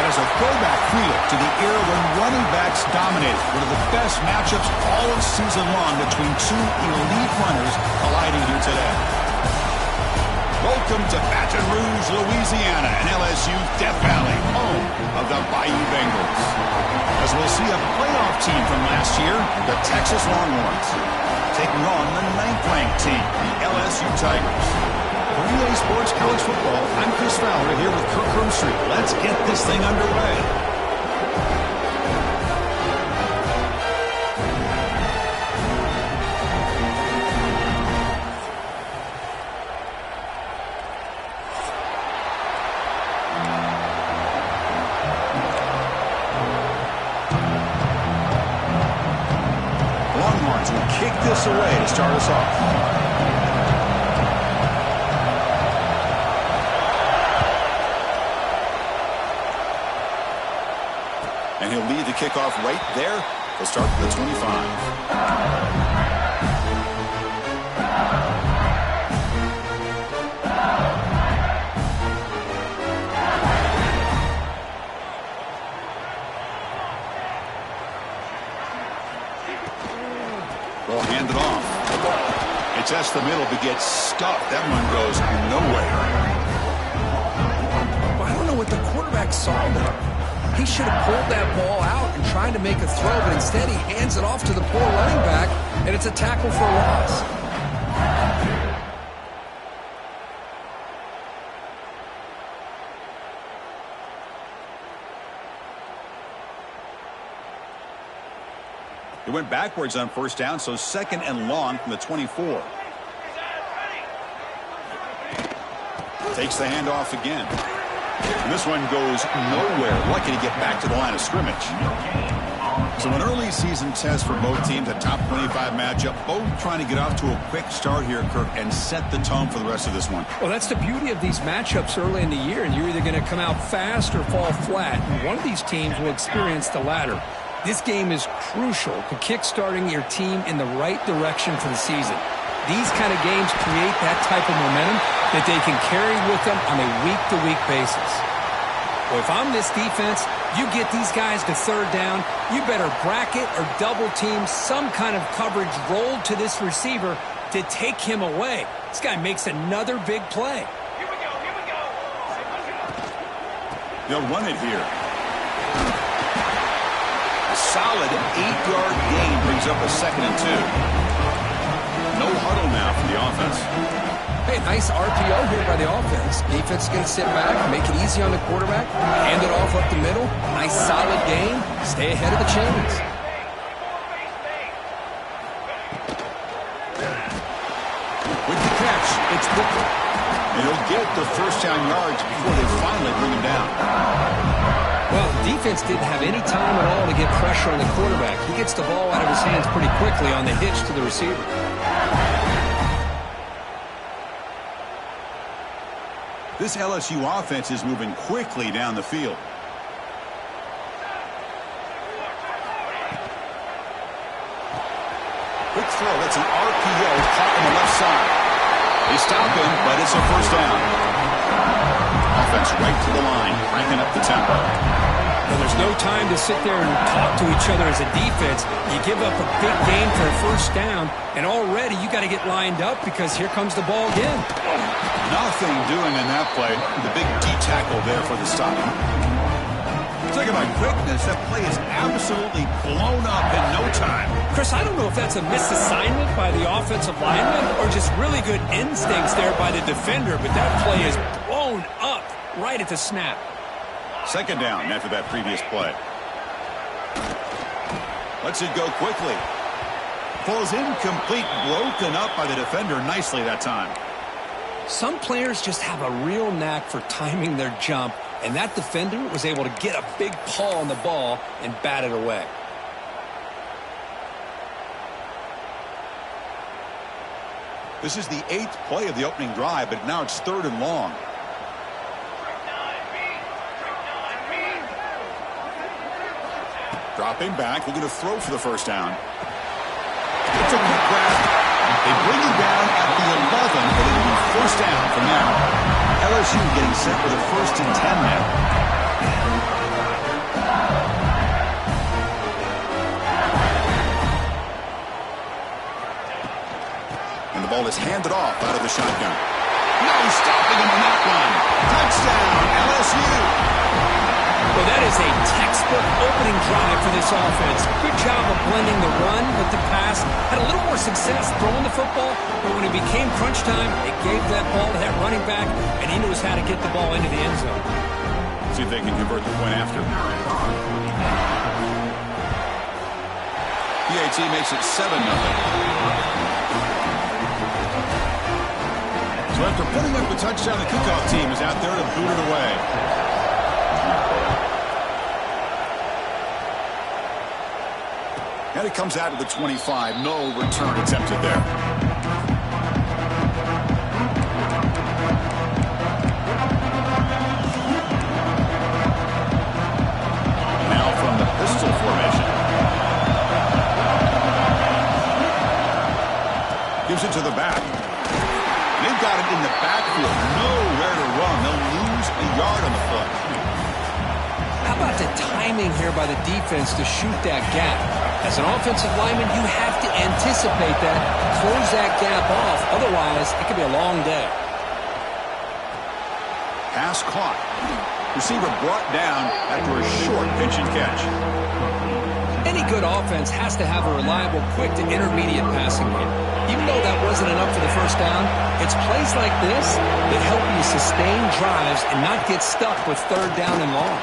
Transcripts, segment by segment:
That is a throwback feel to the era when running backs dominated. One of the best matchups all of season long between two elite runners colliding here today. Welcome to Baton Rouge, Louisiana, and LSU's Death Valley, home of the Bayou Bengals. As we'll see a playoff team from last year, the Texas Longhorns, taking on the 9th-ranked team, the LSU Tigers. For EA Sports College Football, I'm Chris Fowler here with Kirk Herbstreit. Let's get this thing underway. Longhorns will kick this away to start us off. And he'll lead the kickoff right there. He'll start from the 25. Well, hand it off. It tests the middle, but gets stuffed. That one goes nowhere. I don't know what the quarterback saw there. He should have pulled that ball out and tried to make a throw, but instead he hands it off to the poor running back, and it's a tackle for a loss. It went backwards on first down, so 2nd and long from the 24. Takes the handoff again. And this one goes nowhere. Lucky to get back to the line of scrimmage. So an early season test for both teams, a top 25 matchup. Both trying to get off to a quick start here, Kirk, and set the tone for the rest of this one. Well, that's the beauty of these matchups early in the year, and you're either going to come out fast or fall flat. And one of these teams will experience the latter. This game is crucial to kick-starting your team in the right direction for the season. These kind of games create that type of momentum that they can carry with them on a week-to-week basis. Well, if I'm this defense, you get these guys to third down, you better bracket or double team some kind of coverage rolled to this receiver to take him away. This guy makes another big play. Here we go. They'll run it here. A solid 8-yard gain brings up a 2nd and 2. No huddle now for the offense. Hey, nice RPO here by the offense. Defense is going to sit back, make it easy on the quarterback, hand it off up the middle. Nice solid game. Stay ahead of the chains. With the catch, it's Booker. And he'll get the first down yards before they finally bring him down. Well, defense didn't have any time at all to get pressure on the quarterback. He gets the ball out of his hands pretty quickly on the hitch to the receiver. This LSU offense is moving quickly down the field. Quick throw. That's an RPO caught on the left side. They stop him, but it's a first down. Offense right to the line, cranking up the tempo. Well, there's no time to sit there and talk to each other as a defense. You give up a big gain for a first down, and already you got to get lined up because here comes the ball again. Nothing doing in that play. The big D tackle there for the stop. Talk about quickness. That play is absolutely blown up in no time. Chris, I don't know if that's a misassignment by the offensive lineman or just really good instincts there by the defender, but that play is blown up right at the snap. 2nd down after that previous play. Lets it go quickly. Falls incomplete, broken up by the defender nicely that time. Some players just have a real knack for timing their jump, and that defender was able to get a big paw on the ball and bat it away. This is the 8th play of the opening drive, but now it's 3rd and long. Dropping back, looking to throw for the first down. It's a quick grab. They bring him down at the 11, but it'll be first down from now. LSU getting set with a 1st and 10 now. ball is handed off out of the shotgun. No stopping him on that one. Touchdown, LSU. Well, that is a textbook opening drive for this offense. Good job of blending the run with the pass. Had a little more success throwing the football, but when it became crunch time, it gave that ball to that running back, and he knows how to get the ball into the end zone. See if they can convert the point after. PAT makes it 7-0. So after putting up a touchdown, the kickoff team is out there to boot it away. And it comes out of the 25. No return attempted there. Now from the pistol formation. Gives it to the back. They've got it in the backfield. Nowhere to run. They'll lose a yard on the foot. How about the timing here by the defense to shoot that gap? As an offensive lineman, you have to anticipate that, close that gap off. Otherwise, it could be a long day. Pass caught. Receiver brought down after a short pitch and catch. Any good offense has to have a reliable, quick to intermediate passing game. Even though that wasn't enough for the first down, it's plays like this that help you sustain drives and not get stuck with third down and long.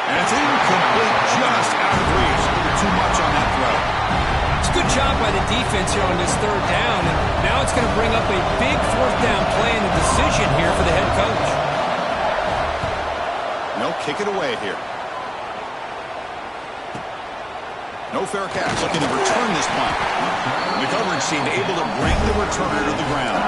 And it's incomplete, just out of reach. Too much on that throw. It's a good job by the defense here on this third down, and now it's going to bring up a big fourth down play and a decision here for the head coach. No, kick it away here. No fair catch. Looking to return this punt. The coverage seemed able to bring the returner to the ground.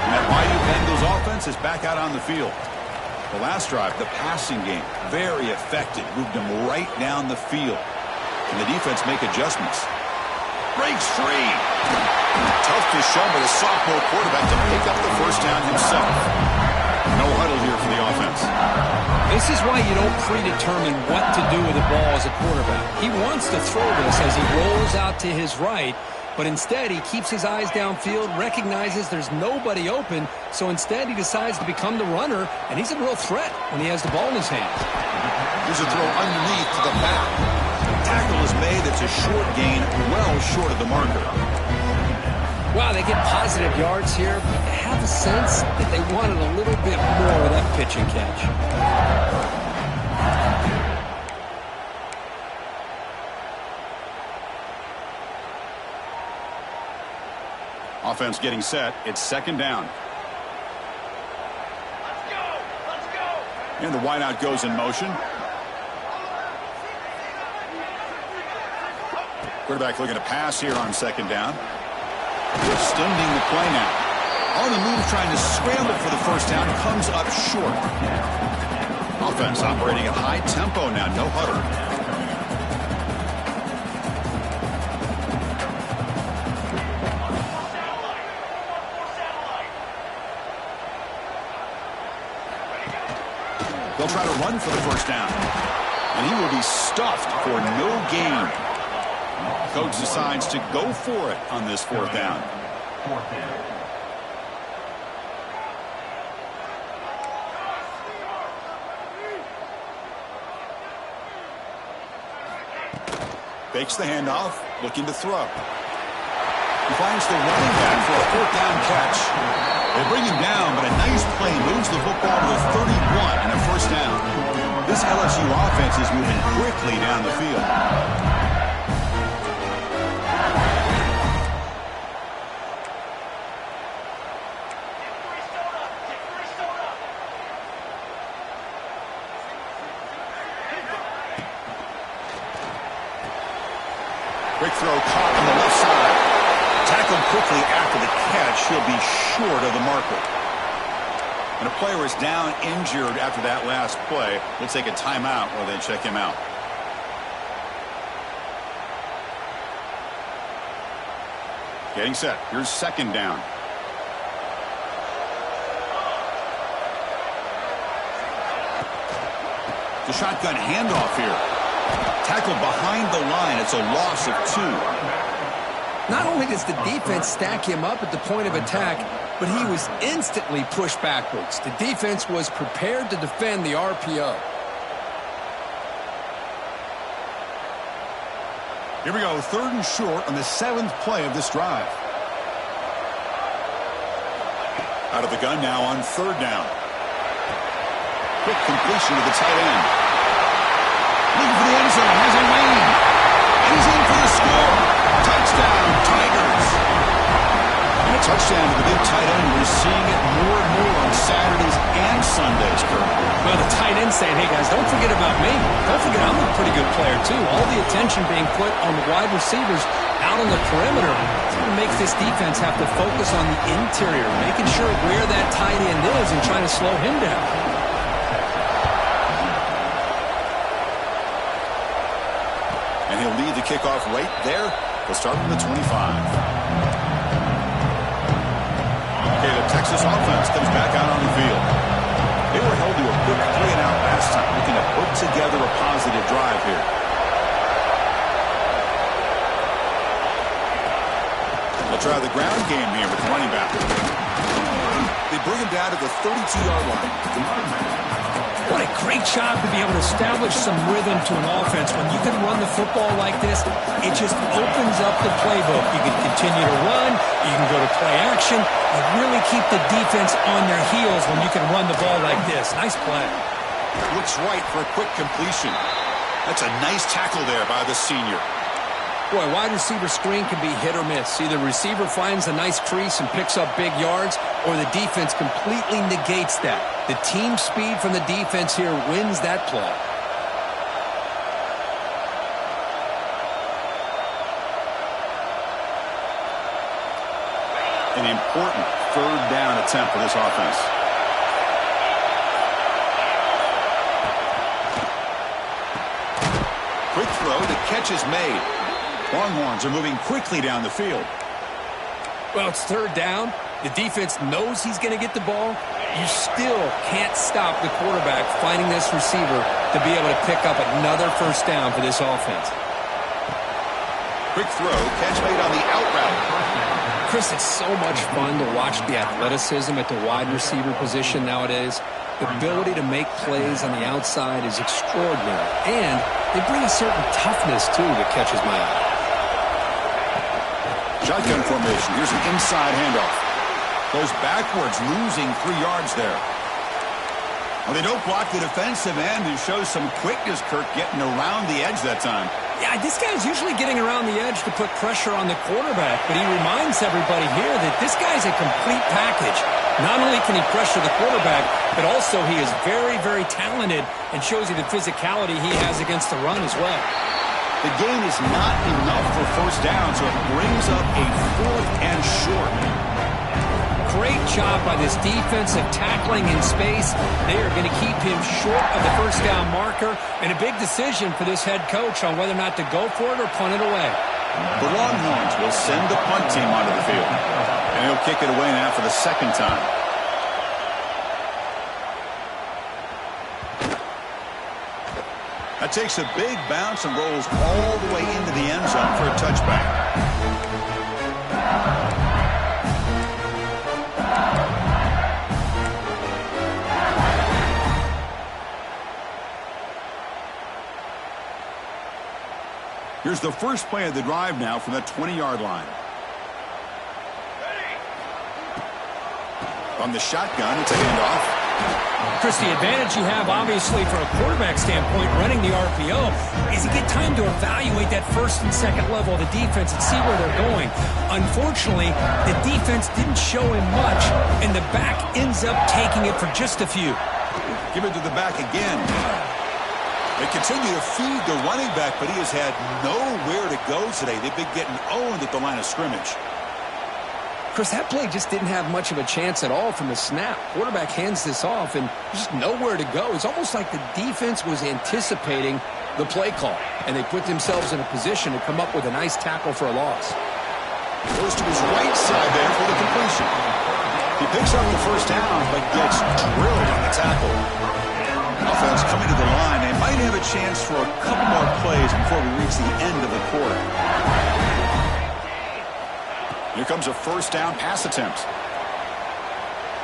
And that Bayou Bengals offense is back out on the field. The last drive, the passing game, very effective. Moved them right down the field. Can the defense make adjustments? Breaks free. Tough to show by the sophomore quarterback to pick up the first down himself. No huddle here for the offense. This is why you don't predetermine what to do with the ball as a quarterback. He wants to throw this as he rolls out to his right, but instead he keeps his eyes downfield, recognizes there's nobody open, so instead he decides to become the runner, and he's a real threat when he has the ball in his hands. Here's a throw underneath to the back. Tackle is made. It's a short gain, well short of the marker. Wow, they get positive yards here, but I have a sense that they wanted a little bit more of that pitch and catch. Offense getting set. It's second down. Let's go. And the wideout goes in motion. Quarterback looking to pass here on second down. Extending the play now. On the move, trying to scramble for the first down. Comes up short. Offense operating at high tempo now. No huddle. They'll try to run for the first down. And he will be stuffed for no gain. Coach decides to go for it on this fourth down. Fakes the handoff, looking to throw. He finds the running back for a fourth down catch. They bring him down, but a nice play moves the football to the 31 and a first down. This LSU offense is moving quickly down the field. Quick throw caught on the left side. Tackled quickly after the catch. He'll be short of the marker. And a player is down injured after that last play. We'll take a timeout while they check him out. Getting set. Here's second down. The shotgun handoff here. Tackled behind the line. It's a loss of 2. Not only does the defense stack him up at the point of attack, but he was instantly pushed backwards. The defense was prepared to defend the RPO. Here we go, 3rd and short on the 7th play of this drive. Out of the gun now on 3rd down. Quick completion to the tight end. Looking for the end zone, has a lane. And he's in for the score. Touchdown, Tigers. And a touchdown to the big tight end. We're seeing it more and more on Saturdays and Sundays, Kurt. Well, the tight end saying, hey, guys, don't forget about me. Don't forget I'm a pretty good player, too. All the attention being put on the wide receivers out on the perimeter. It's going to make this defense have to focus on the interior, making sure where that tight end is and trying to slow him down. And he'll lead the kickoff right there. We'll start from the 25. Okay, the Texas offense comes back out on the field. They were held to a quick 3-and-out last time, looking to put together a positive drive here. They'll try the ground game here with the running back. They bring him down to the 32-yard line. What a great job to be able to establish some rhythm to an offense. When you can run the football like this, it just opens up the playbook. You can continue to run. You can go to play action. You really keep the defense on their heels when you can run the ball like this. Nice play. Looks right for a quick completion. That's a nice tackle there by the senior. Boy, wide receiver screen can be hit or miss. Either receiver finds a nice crease and picks up big yards, or the defense completely negates that. The team speed from the defense here wins that play. An important 3rd down attempt for this offense. Quick throw, the catch is made. Longhorns are moving quickly down the field. Well, it's 3rd down. The defense knows he's going to get the ball. You still can't stop the quarterback finding this receiver to be able to pick up another 1st down for this offense. Quick throw, catch made on the out route. Chris, it's so much fun to watch the athleticism at the wide receiver position nowadays. The ability to make plays on the outside is extraordinary. And they bring a certain toughness, too, that catches my eye. Shotgun formation. Here's an inside handoff. Goes backwards, losing 3 yards there. Well, they don't block the defensive end and shows some quickness, Kirk, getting around the edge that time. Yeah, this guy's usually getting around the edge to put pressure on the quarterback, but he reminds everybody here that this guy's a complete package. Not only can he pressure the quarterback, but also he is very, very talented and shows you the physicality he has against the run as well. The gain is not enough for 1st down, so it brings up a 4th and short. Great job by this defensive tackling in space. They are going to keep him short of the 1st down marker, and a big decision for this head coach on whether or not to go for it or punt it away. The Longhorns will send the punt team onto the field, and he'll kick it away now for the 2nd time. That takes a big bounce and rolls all the way into the end zone for a touchback. Here's the first play of the drive now from the 20-yard line. From the shotgun, it's a handoff. Chris, the advantage you have, obviously, from a quarterback standpoint, running the RPO, is you get time to evaluate that 1st and 2nd level of the defense and see where they're going. Unfortunately, the defense didn't show him much, and the back ends up taking it for just a few. Give it to the back again. They continue to feed the running back, but he has had nowhere to go today. They've been getting owned at the line of scrimmage. Chris, that play just didn't have much of a chance at all from the snap. Quarterback hands this off, and just nowhere to go. It's almost like the defense was anticipating the play call, and they put themselves in a position to come up with a nice tackle for a loss. Goes to his right side there for the completion. He picks up the first down, but gets drilled on the tackle. Offense coming to the line. They might have a chance for a couple more plays before we reach the end of the quarter. Here comes a first down pass attempt.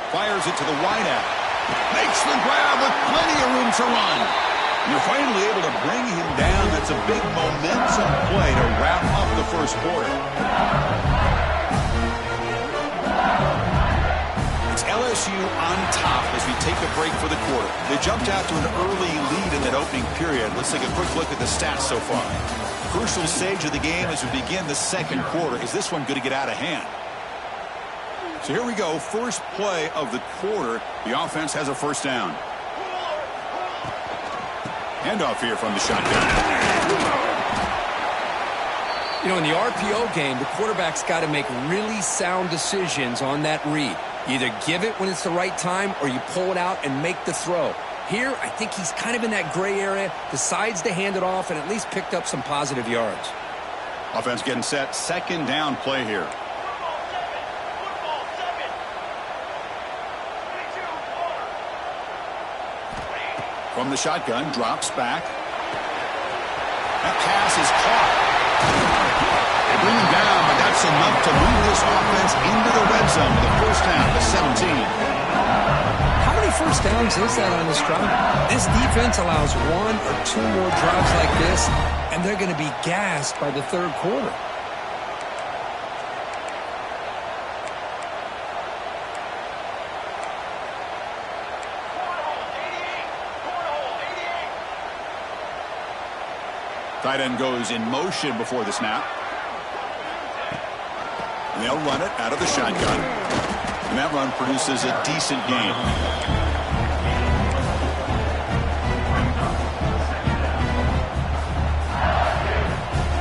Fires it to the wideout. Makes the grab with plenty of room to run. You're finally able to bring him down. That's a big momentum play to wrap up the first quarter. It's LSU on top as we take a break for the quarter. They jumped out to an early lead in that opening period. Let's take a quick look at the stats so far. Crucial stage of the game as we begin the second quarter. Is this one going to get out of hand? So here we go. First play of the quarter. The offense has a first down. Handoff here from the shotgun. You know, in the RPO game, the quarterback's got to make really sound decisions on that read. You either give it when it's the right time or you pull it out and make the throw. Here, I think he's kind of in that gray area, decides to hand it off and at least picked up some positive yards. Offense getting set. Second down play here. From the shotgun, drops back. That pass is caught. They bring him down, but that's enough to move this offense into the red zone with a first down to 17. How many first downs is that on this drive? This defense allows one or two more drives like this, and they're going to be gassed by the third quarter. Tight end goes in motion before the snap. And they'll run it out of the shotgun. And that run produces a decent gain.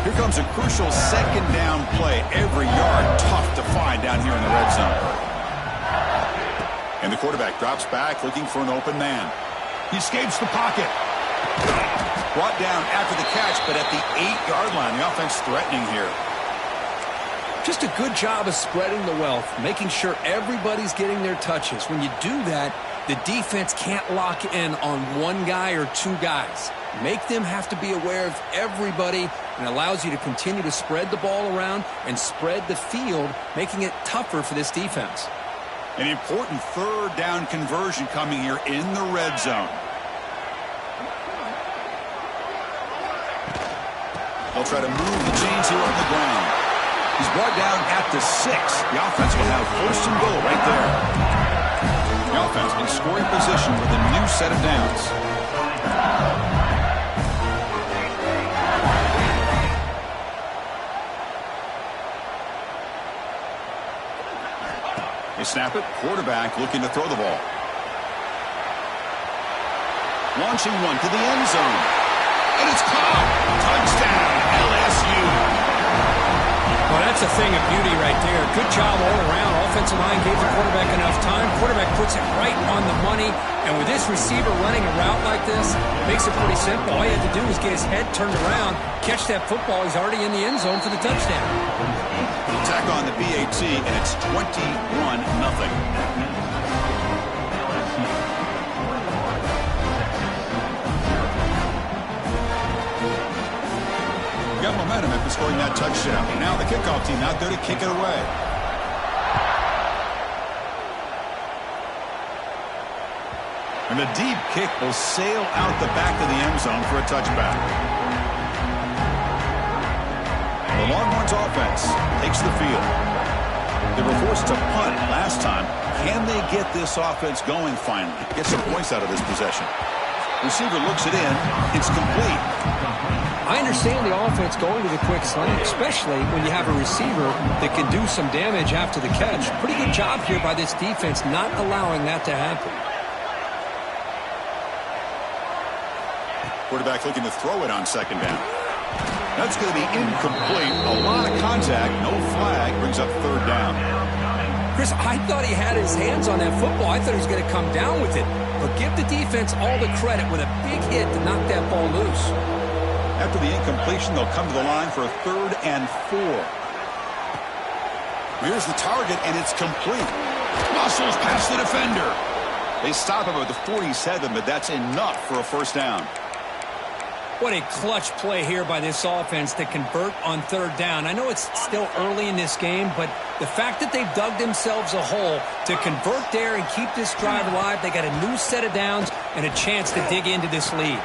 Here comes a crucial second down play. Every yard tough to find down here in the red zone. And the quarterback drops back looking for an open man. He escapes the pocket. Brought down after the catch, but at the 8-yard line, the offense threatening here. Just a good job of spreading the wealth, making sure everybody's getting their touches. When you do that, the defense can't lock in on one guy or two guys. Make them have to be aware of everybody, and allows you to continue to spread the ball around and spread the field, making it tougher for this defense. An important third down conversion coming here in the red zone. They'll try to move the chains here on the ground. He's brought down at the 6. The offense will have first and goal right there. The offense in scoring position with a new set of downs. They snap it. Quarterback looking to throw the ball. Launching one to the end zone. And it's caught. Touchdown, LSU. Well, that's a thing of beauty right there. Good job all around. Offensive line gave the quarterback enough time. Quarterback puts it right on the money. And with this receiver running a route like this, it makes it pretty simple. All he had to do was get his head turned around, catch that football. He's already in the end zone for the touchdown. Tack on the BAT, and it's 21-0. Got momentum after scoring that touchdown. Now the kickoff team out there to kick it away. And the deep kick will sail out the back of the end zone for a touchback. The Longhorns offense takes the field. They were forced to punt last time. Can they get this offense going finally? Get some points out of this possession. Receiver looks it in. It's complete. I understand the offense going to the quick slant, especially when you have a receiver that can do some damage after the catch. Pretty good job here by this defense not allowing that to happen. Quarterback looking to throw it on second down. That's going to be incomplete. A lot of contact. No flag. Brings up third down. Chris, I thought he had his hands on that football. I thought he was going to come down with it. But give the defense all the credit with a big hit to knock that ball loose. After the incompletion, they'll come to the line for a 3rd and 4. Here's the target, and it's complete. Muscles past the defender. They stop him at the 47, but that's enough for a first down. What a clutch play here by this offense to convert on third down. I know it's still early in this game, but the fact that they've dug themselves a hole to convert there and keep this drive alive, they got a new set of downs and a chance to dig into this lead.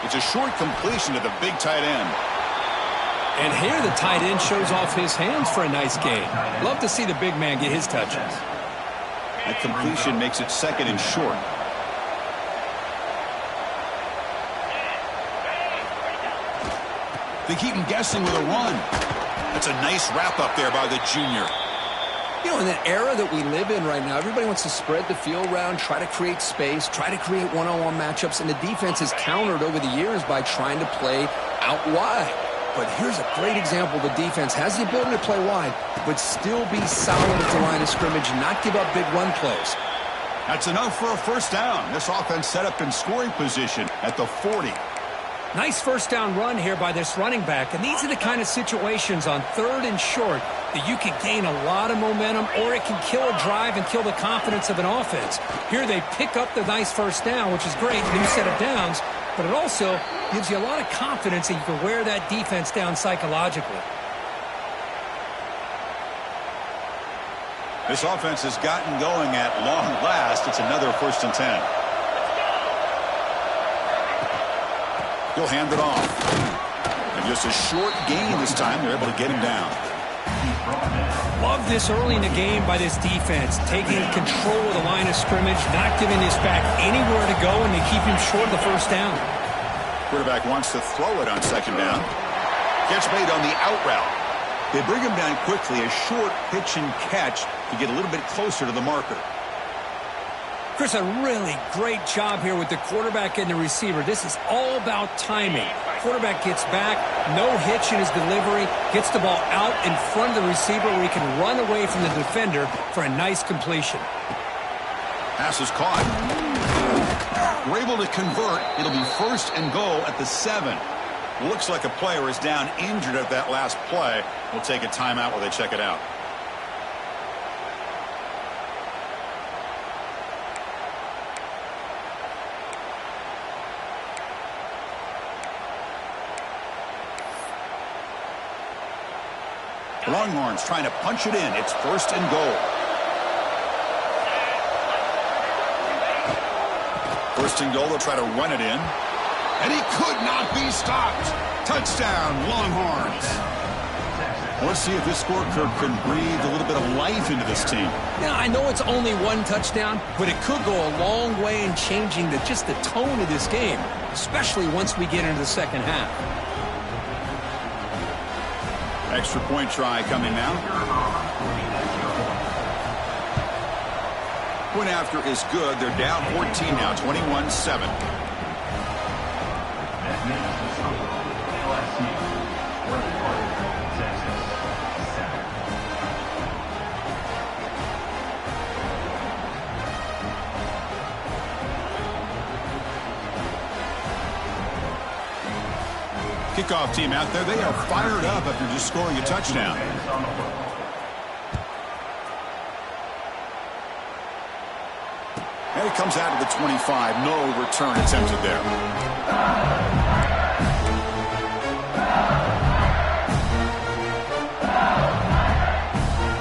It's a short completion to the big tight end. And here the tight end shows off his hands for a nice gain. Love to see the big man get his touches. That completion makes it second and short. They keep him guessing with a run. That's a nice wrap-up there by the junior. You know, in the era that we live in right now, everybody wants to spread the field around, try to create space, try to create one-on-one matchups, and the defense has countered over the years by trying to play out wide. But here's a great example. The defense has the ability to play wide, but still be solid at the line of scrimmage and not give up big run plays. That's enough for a first down. This offense set up in scoring position at the 40. Nice first down run here by this running back. And these are the kind of situations on third and short that you can gain a lot of momentum, or it can kill a drive and kill the confidence of an offense. Here they pick up the nice first down, which is great, new set of downs, but it also gives you a lot of confidence that you can wear that defense down psychologically. This offense has gotten going at long last. It's another 1st and 10. He'll hand it off. And just a short gain this time. They're able to get him down. Love this early in the game by this defense, taking control of the line of scrimmage, not giving this back anywhere to go, and they keep him short of the first down. Quarterback wants to throw it on second down. Gets made on the out route. They bring him down quickly, a short pitch and catch to get a little bit closer to the marker. Chris, a really great job here with the quarterback and the receiver. This is all about timing. Quarterback gets back, no hitch in his delivery, gets the ball out in front of the receiver where he can run away from the defender for a nice completion. Pass is caught. We're able to convert. It'll be 1st and goal at the 7. Looks like a player is down injured at that last play. We'll take a timeout while they check it out. Longhorns trying to punch it in. It's 1st and goal. 1st and goal, they'll try to run it in. And he could not be stopped. Touchdown, Longhorns. Let's see if this scorecard can breathe a little bit of life into this team. Now, I know it's only one touchdown, but it could go a long way in changing just the tone of this game, especially once we get into the second half. Extra point try coming now. Point after is good. They're down 14 now, 21-7. Kickoff team out there. They are fired up after just scoring a touchdown. And it comes out of the 25. No return attempted there.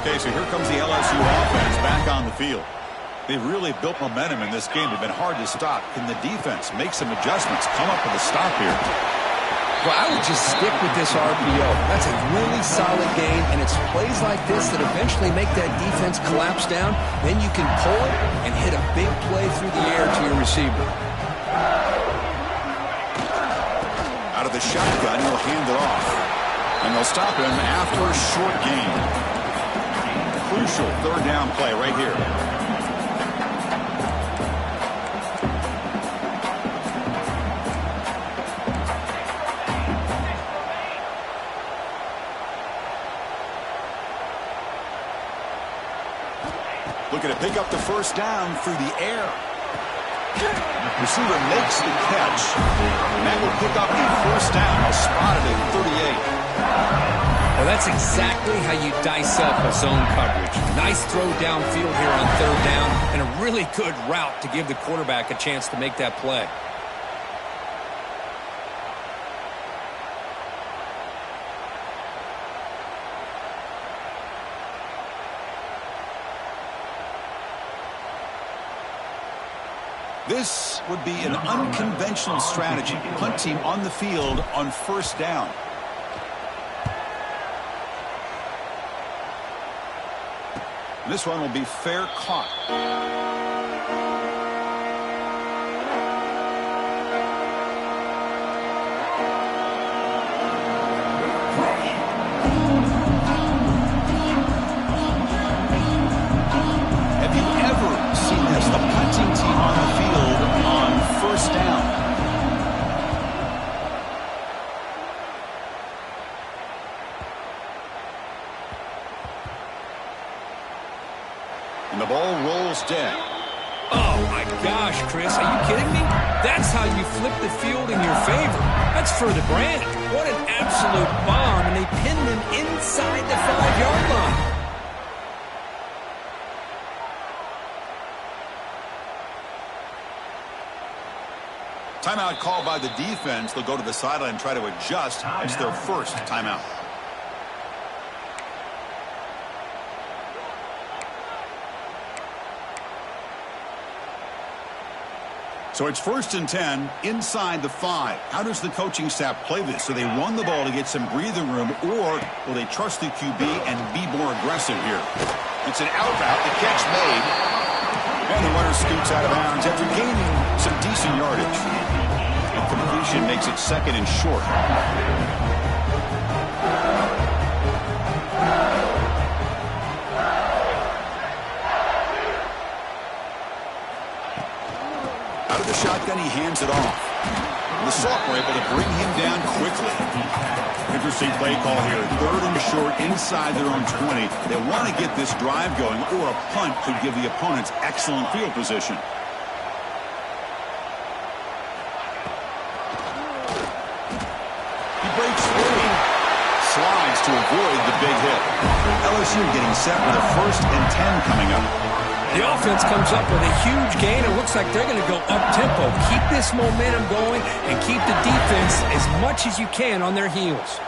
Okay, so here comes the LSU offense back on the field. They've really built momentum in this game. They've been hard to stop. Can the defense make some adjustments, come up with a stop here? Well, I would just stick with this RPO. That's a really solid game, and it's plays like this that eventually make that defense collapse down. Then you can pull it and hit a big play through the air to your receiver. Out of the shotgun, he'll hand it off. And they'll stop him after a short gain. Crucial 3rd down play right here. Looking to pick up the first down through the air. Receiver makes the catch. And that will pick up the first down. Spotted at 38. Well, that's exactly how you dice up a zone coverage. Nice throw downfield here on third down, and a really good route to give the quarterback a chance to make that play. This would be an unconventional strategy. Punt team on the field on first down. This one will be fair caught. Have you ever seen this? The punting team on the field on first down. And the ball rolls dead. Oh, my gosh, Chris. Are you kidding me? That's how you flip the field in your favor. That's for the brand. What an absolute bomb. And they pinned him inside the 5-yard line. Timeout called by the defense. They'll go to the sideline and try to adjust. It's their first timeout. So it's 1st and 10 inside the 5. How does the coaching staff play this? So they run the ball to get some breathing room, or will they trust the QB and be more aggressive here? It's an out route. The catch made. And the runner scoots out of bounds after gaining some decent yardage. And completion makes it 2nd and short. Out of the shotgun, he hands it off. The Saints were able to bring him down quickly. Interesting play call here. 3rd and short inside their own 20. They want to get this drive going, or a punt could give the opponents excellent field position. He breaks free. Slides to avoid the big hit. LSU getting set with a 1st and 10 coming up. The offense comes up with a huge gain. It looks like they're going to go up-tempo. Keep this momentum going and keep the defense as much as you can on their heels.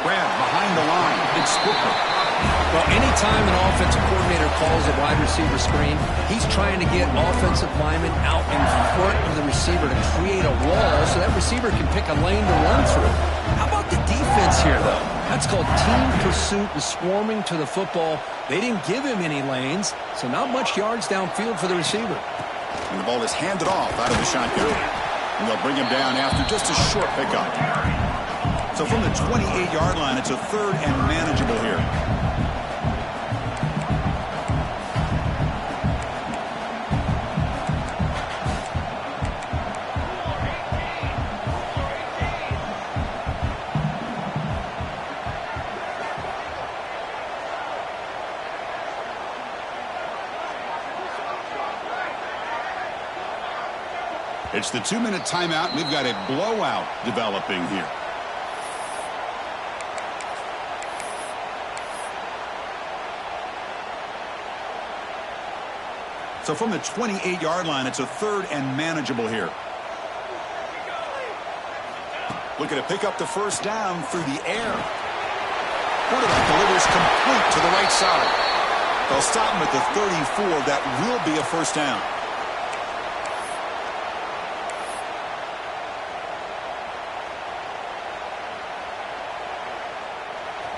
Grab behind the line. It's Spooker. Well, anytime an offensive coordinator calls a wide receiver screen, he's trying to get offensive linemen out in front of the receiver to create a wall so that receiver can pick a lane to run through. How about the defense here, though? That's called team pursuit and swarming to the football. They didn't give him any lanes, so not much yards downfield for the receiver. And the ball is handed off out of the shotgun. And they'll bring him down after just a short pickup. So from the 28-yard line, it's a 3rd and manageable here. It's the 2-minute timeout. We've got a blowout developing here. So from the 28-yard line, it's a 3rd and manageable here. Looking to pick up the 1st down through the air. Quarterback delivers complete to the right side. They'll stop him at the 34. That will be a 1st down.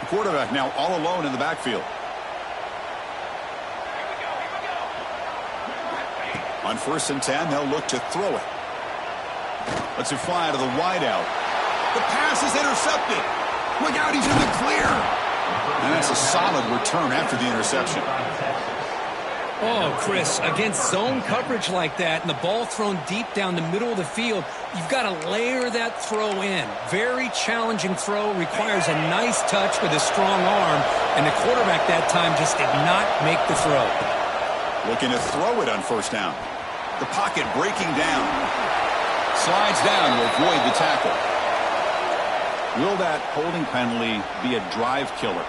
Quarterback now all alone in the backfield. On 1st and 10, they'll look to throw it. Let's it fly to the wideout. The pass is intercepted. Look out, he's in the clear. And that's a solid return after the interception. Oh, Chris, against zone coverage like that and the ball thrown deep down the middle of the field, you've got to layer that throw in. Very challenging throw, requires a nice touch with a strong arm, and the quarterback that time just did not make the throw. Looking to throw it on 1st down. The pocket breaking down. Slides down to avoid the tackle. Will that holding penalty be a drive killer?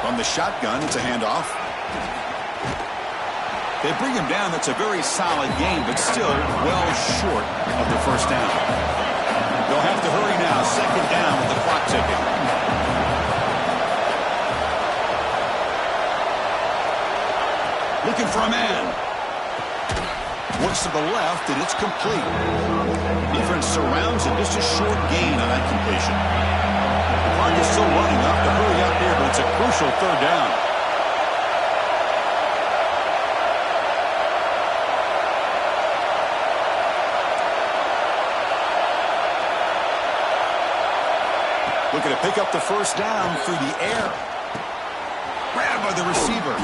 From the shotgun, it's a handoff. They bring him down. That's a very solid game, but still well short of the first down. They'll have to hurry now. Second down with the clock ticking. Looking for a man. Looks to the left, and it's complete. Defense surrounds it. Just a short gain on that completion. The clock is still running. Up to hurry up here, but it's a crucial third down. Looking to pick up the first down through the air. Grabbed by the receiver.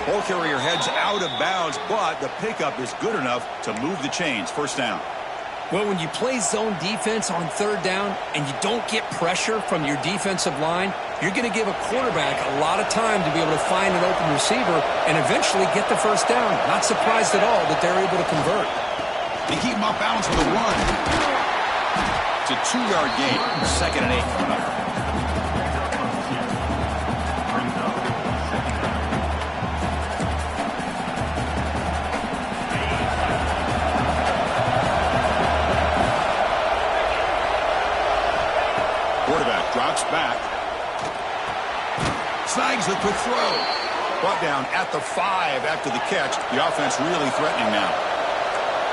Ball carrier heads out of bounds, but the pickup is good enough to move the chains. First down. Well, when you play zone defense on third down and you don't get pressure from your defensive line, you're going to give a quarterback a lot of time to be able to find an open receiver and eventually get the first down. Not surprised at all that they're able to convert. They keep him off balance with a run. It's a 2-yard gain. Second and 8 coming up. Quarterback drops back. Snags the quick throw. Brought down at the 5 after the catch. The offense really threatening now.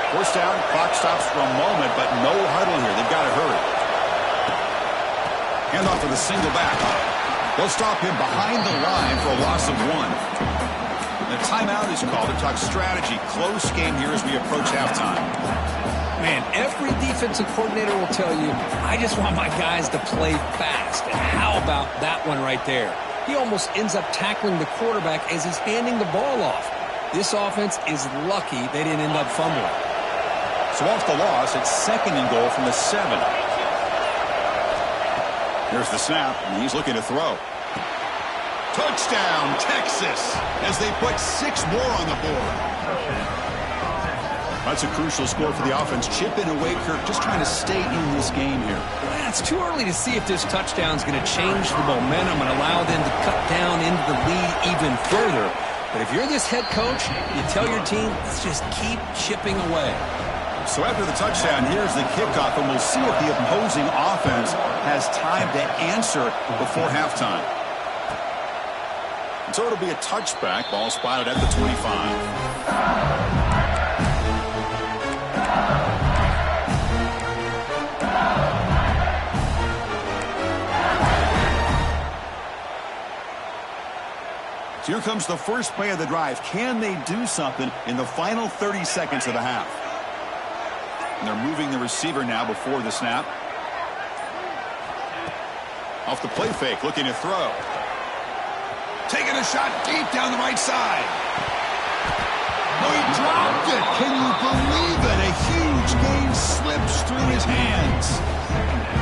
First down, clock stops for a moment, but no huddle here. They've got to hurry. Handoff with a single back. They'll stop him behind the line for a loss of 1. The timeout is called to talk strategy. Close game here as we approach halftime. Man, every defensive coordinator will tell you, I just want my guys to play fast. And how about that one right there? He almost ends up tackling the quarterback as he's handing the ball off. This offense is lucky they didn't end up fumbling. So off the loss, it's second and goal from the 7. Here's the snap, and he's looking to throw. Touchdown, Texas, as they put 6 more on the board. That's a crucial score for the offense. Chipping away, Kirk, just trying to stay in this game here. Well, it's too early to see if this touchdown is going to change the momentum and allow them to cut down into the lead even further. But if you're this head coach, you tell your team, let's just keep chipping away. So after the touchdown, here's the kickoff, and we'll see if the opposing offense has time to answer before halftime. And so it'll be a touchback. Ball spotted at the 25. So here comes the first play of the drive. Can they do something in the final 30 seconds of the half? And they're moving the receiver now before the snap. Off the play fake, looking to throw. Taking a shot deep down the right side. Oh, he dropped it. Can you believe it? A huge gain slips through his hands.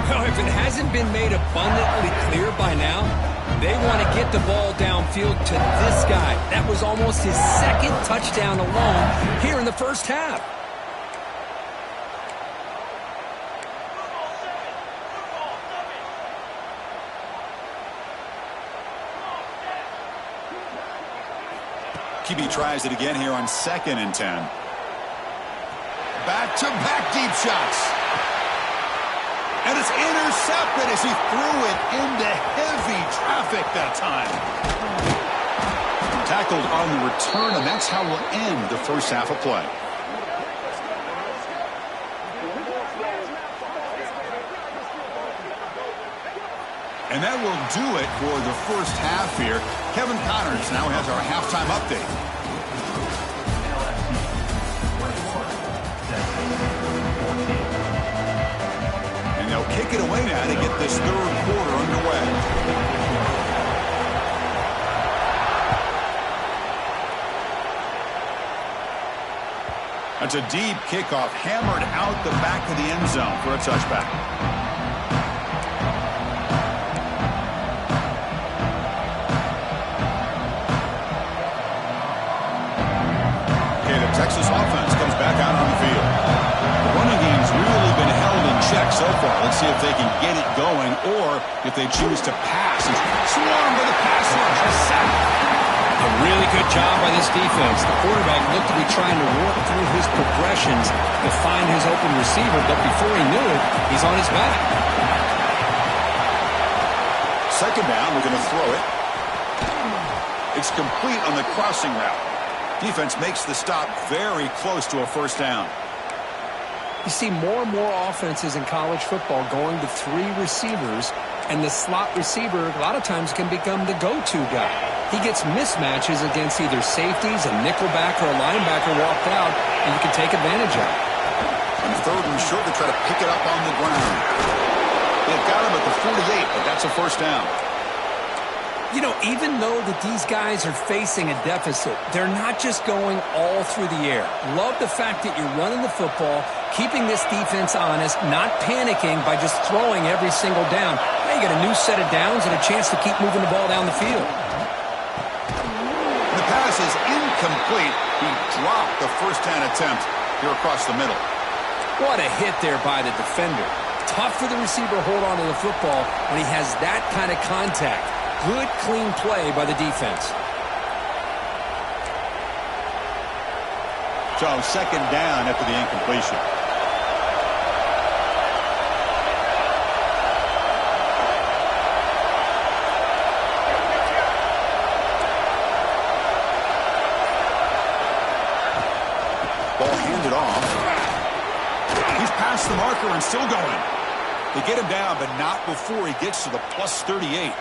Well, if it hasn't been made abundantly clear by now, they want to get the ball downfield to this guy. That was almost his second touchdown alone here in the first half. QB tries it again here on 2nd and 10. Back-to-back deep shots. And it's intercepted as he threw it into heavy traffic that time. Tackled on the return, and that's how we'll end the first half of play. And that will do it for the first half here. Kevin Connors now has our halftime update. And they'll kick it away now to get this third quarter underway. That's a deep kickoff, hammered out the back of the end zone for a touchback. Okay, the Texas offense comes back out on the field. The running game's really been held in check so far. Let's see if they can get it going or if they choose to pass. He's swarmed by the pass rush. A sack. A really good job by this defense. The quarterback looked to be trying to work through his progressions to find his open receiver, but before he knew it, he's on his back. Second down, we're going to throw it. It's complete on the crossing route. Defense makes the stop very close to a first down. You see more and more offenses in college football going to 3 receivers, and the slot receiver a lot of times can become the go-to guy. He gets mismatches against either safeties, a nickelback, or a linebacker walked out, and you can take advantage of it. And third and short, to try to pick it up on the ground. They've got him at the 48, but that's a first down. You know, even though that these guys are facing a deficit, they're not just going all through the air. Love the fact that you're running the football, keeping this defense honest, not panicking by just throwing every single down. Now you got a new set of downs and a chance to keep moving the ball down the field. The pass is incomplete. He dropped the first down attempt here across the middle. What a hit there by the defender. Tough for the receiver to hold on to the football when he has that kind of contact. Good, clean play by the defense. So second down after the incompletion. Ball handed off. He's past the marker and still going. They get him down, but not before he gets to the plus 38.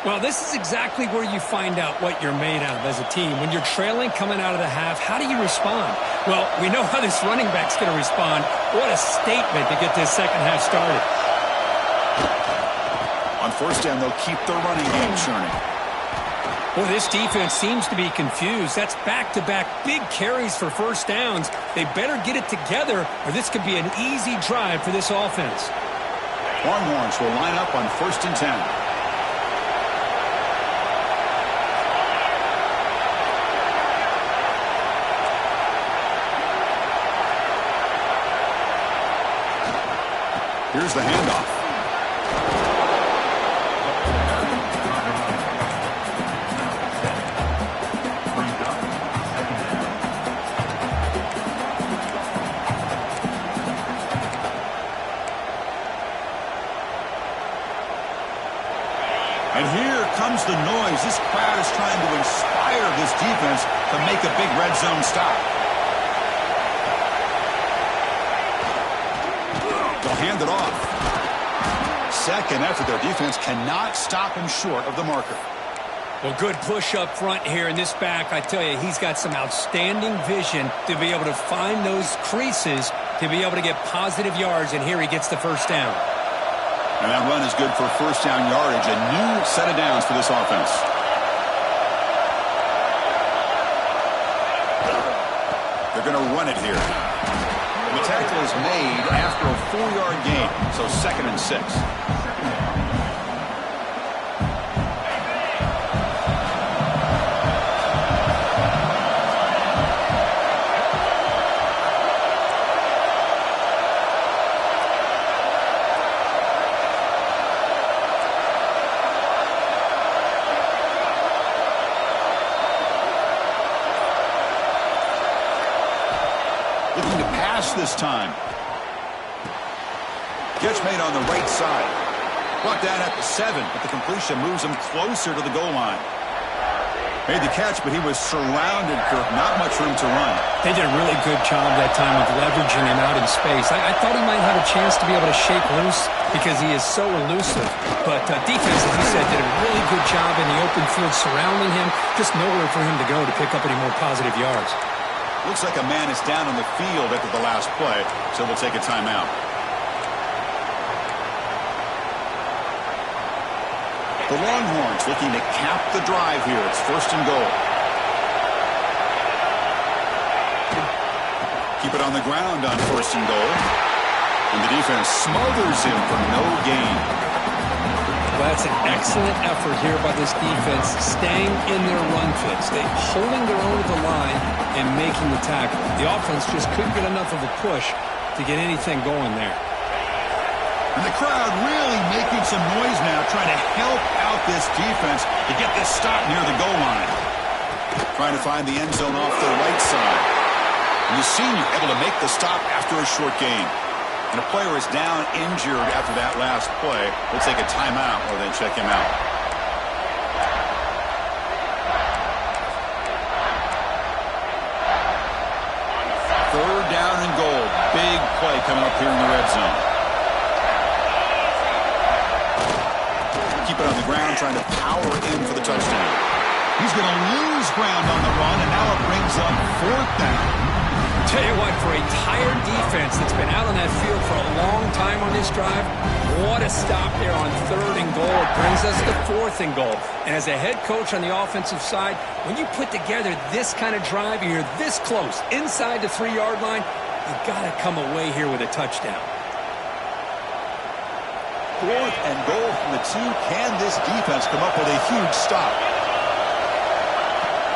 Well, this is exactly where you find out what you're made of as a team. When you're trailing coming out of the half, how do you respond? Well, we know how this running back's going to respond. What a statement to get this second half started. On first down, they'll keep the running game churning. Well, this defense seems to be confused. That's back-to-back big carries for first downs. They better get it together, or this could be an easy drive for this offense. Longhorns will line up on 1st and 10. Here's the handoff. And here comes the noise. This crowd is trying to inspire this defense to make a big red zone stop. They'll hand it off. Second effort, their defense cannot stop him short of the marker. Well, good push up front here in this back. I tell you, he's got some outstanding vision to be able to find those creases, to be able to get positive yards, and here he gets the first down. And that run is good for first down yardage. A new set of downs for this offense. They're going to run it here. The tackle is made after a 4-yard gain, so 2nd and 6. Looking to pass this time. Catch made on the right side. Brought down at the 7, but the completion moves him closer to the goal line. Made the catch, but he was surrounded, Kirk. Not much room to run. They did a really good job that time of leveraging him out in space. I thought he might have a chance to be able to shake loose because he is so elusive. But defense, as you said, did a really good job in the open field surrounding him. Just nowhere for him to go to pick up any more positive yards. Looks like a man is down on the field after the last play, so we'll take a timeout. The Longhorns looking to cap the drive here. It's 1st and goal. Keep it on the ground on 1st and goal. And the defense smothers him for no gain. Well, that's an excellent effort here by this defense, staying in their run fix. They're holding their own at the line and making the tackle. The offense just couldn't get enough of a push to get anything going there. And the crowd really making some noise now, trying to help out this defense to get this stop near the goal line. Trying to find the end zone off the right side. And the senior able to make the stop after a short gain. And a player is down injured after that last play. We'll take a timeout or then check him out. Third down and goal. Big play coming up here in the red zone. Keep it on the ground, trying to power in for the touchdown. He's going to lose ground on the run, and now it brings up 4th down. Tell you what, for a tired defense that's been out on that field for a long time on this drive, what a stop there on 3rd and goal. It brings us to 4th and goal. And as a head coach on the offensive side, when you put together this kind of drive, and you're this close inside the 3-yard line, you got to come away here with a touchdown. 4th and goal from the 2. Can this defense come up with a huge stop?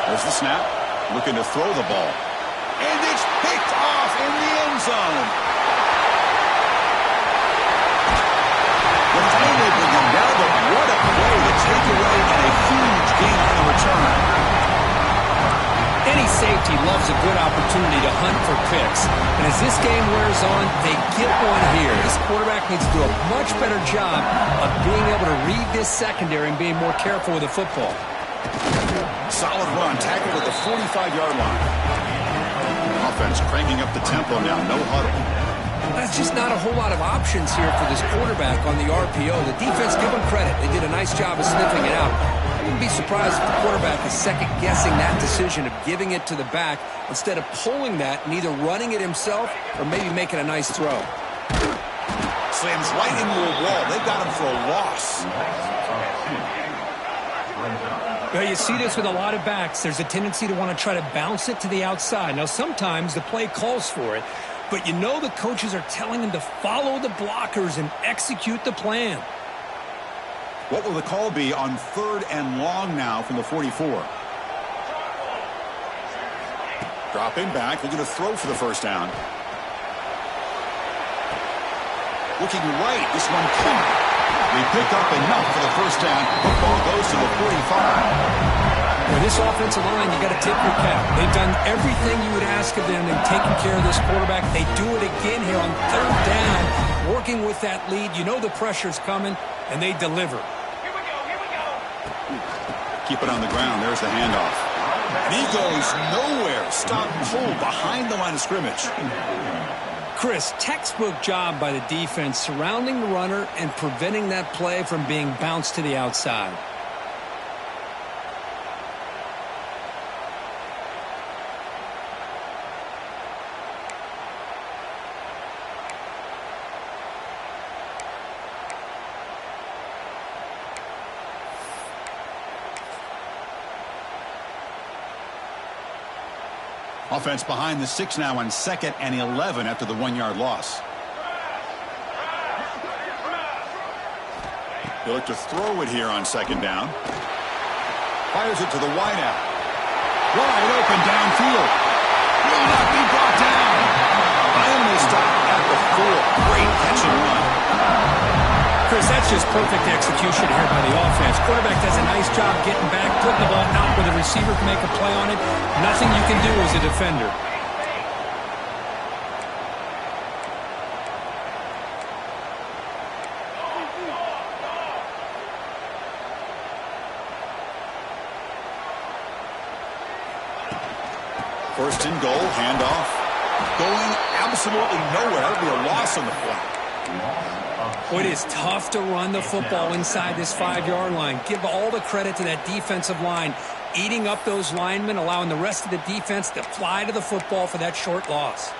There's the snap. Looking to throw the ball. And it's picked off in the end zone. But it's able to bring him down, but what a play to take away and a huge gain on the return. Any safety loves a good opportunity to hunt for picks. And as this game wears on, they get one here. This quarterback needs to do a much better job of being able to read this secondary and being more careful with the football. Solid run, tackled at the 45-yard line. Offense cranking up the tempo now, no huddle. That's just not a whole lot of options here for this quarterback on the RPO. The defense, give them credit. They did a nice job of sniffing it out. I wouldn't be surprised if the quarterback is second-guessing that decision of giving it to the back instead of pulling that and either running it himself or maybe making a nice throw. Slams right into a wall. They got him for a loss. Well, you see this with a lot of backs. There's a tendency to want to try to bounce it to the outside. Now, sometimes the play calls for it, but you know the coaches are telling them to follow the blockers and execute the plan. What will the call be on 3rd and long now from the 44? Dropping back, looking to throw for the 1st down. Looking right, this one coming. They pick up enough for the 1st down. Football goes to the 45. For this offensive line, you got to tip your cap. They've done everything you would ask of them in taking care of this quarterback. They do it again here on 3rd down, working with that lead. You know the pressure's coming, and they deliver. Here we go. Keep it on the ground. There's the handoff. And he goes nowhere. Stop pull behind the line of scrimmage. Chris, textbook job by the defense surrounding the runner and preventing that play from being bounced to the outside. Offense behind the 6 now on 2nd and 11 after the 1-yard loss. They look to throw it here on 2nd down. Fires it to the wideout. Wide open downfield. Will not be brought down. Finally stopped at the 4. Great catch and run. Chris, that's just perfect execution here by the offense. Quarterback does a nice job getting back, putting the ball out where the receiver can make a play on it. Nothing you can do as a defender. First and goal, handoff. Going absolutely nowhere. That'll be a loss on the play. Well, it is tough to run the football inside this 5-yard line. Give all the credit to that defensive line, eating up those linemen, allowing the rest of the defense to fly to the football for that short loss.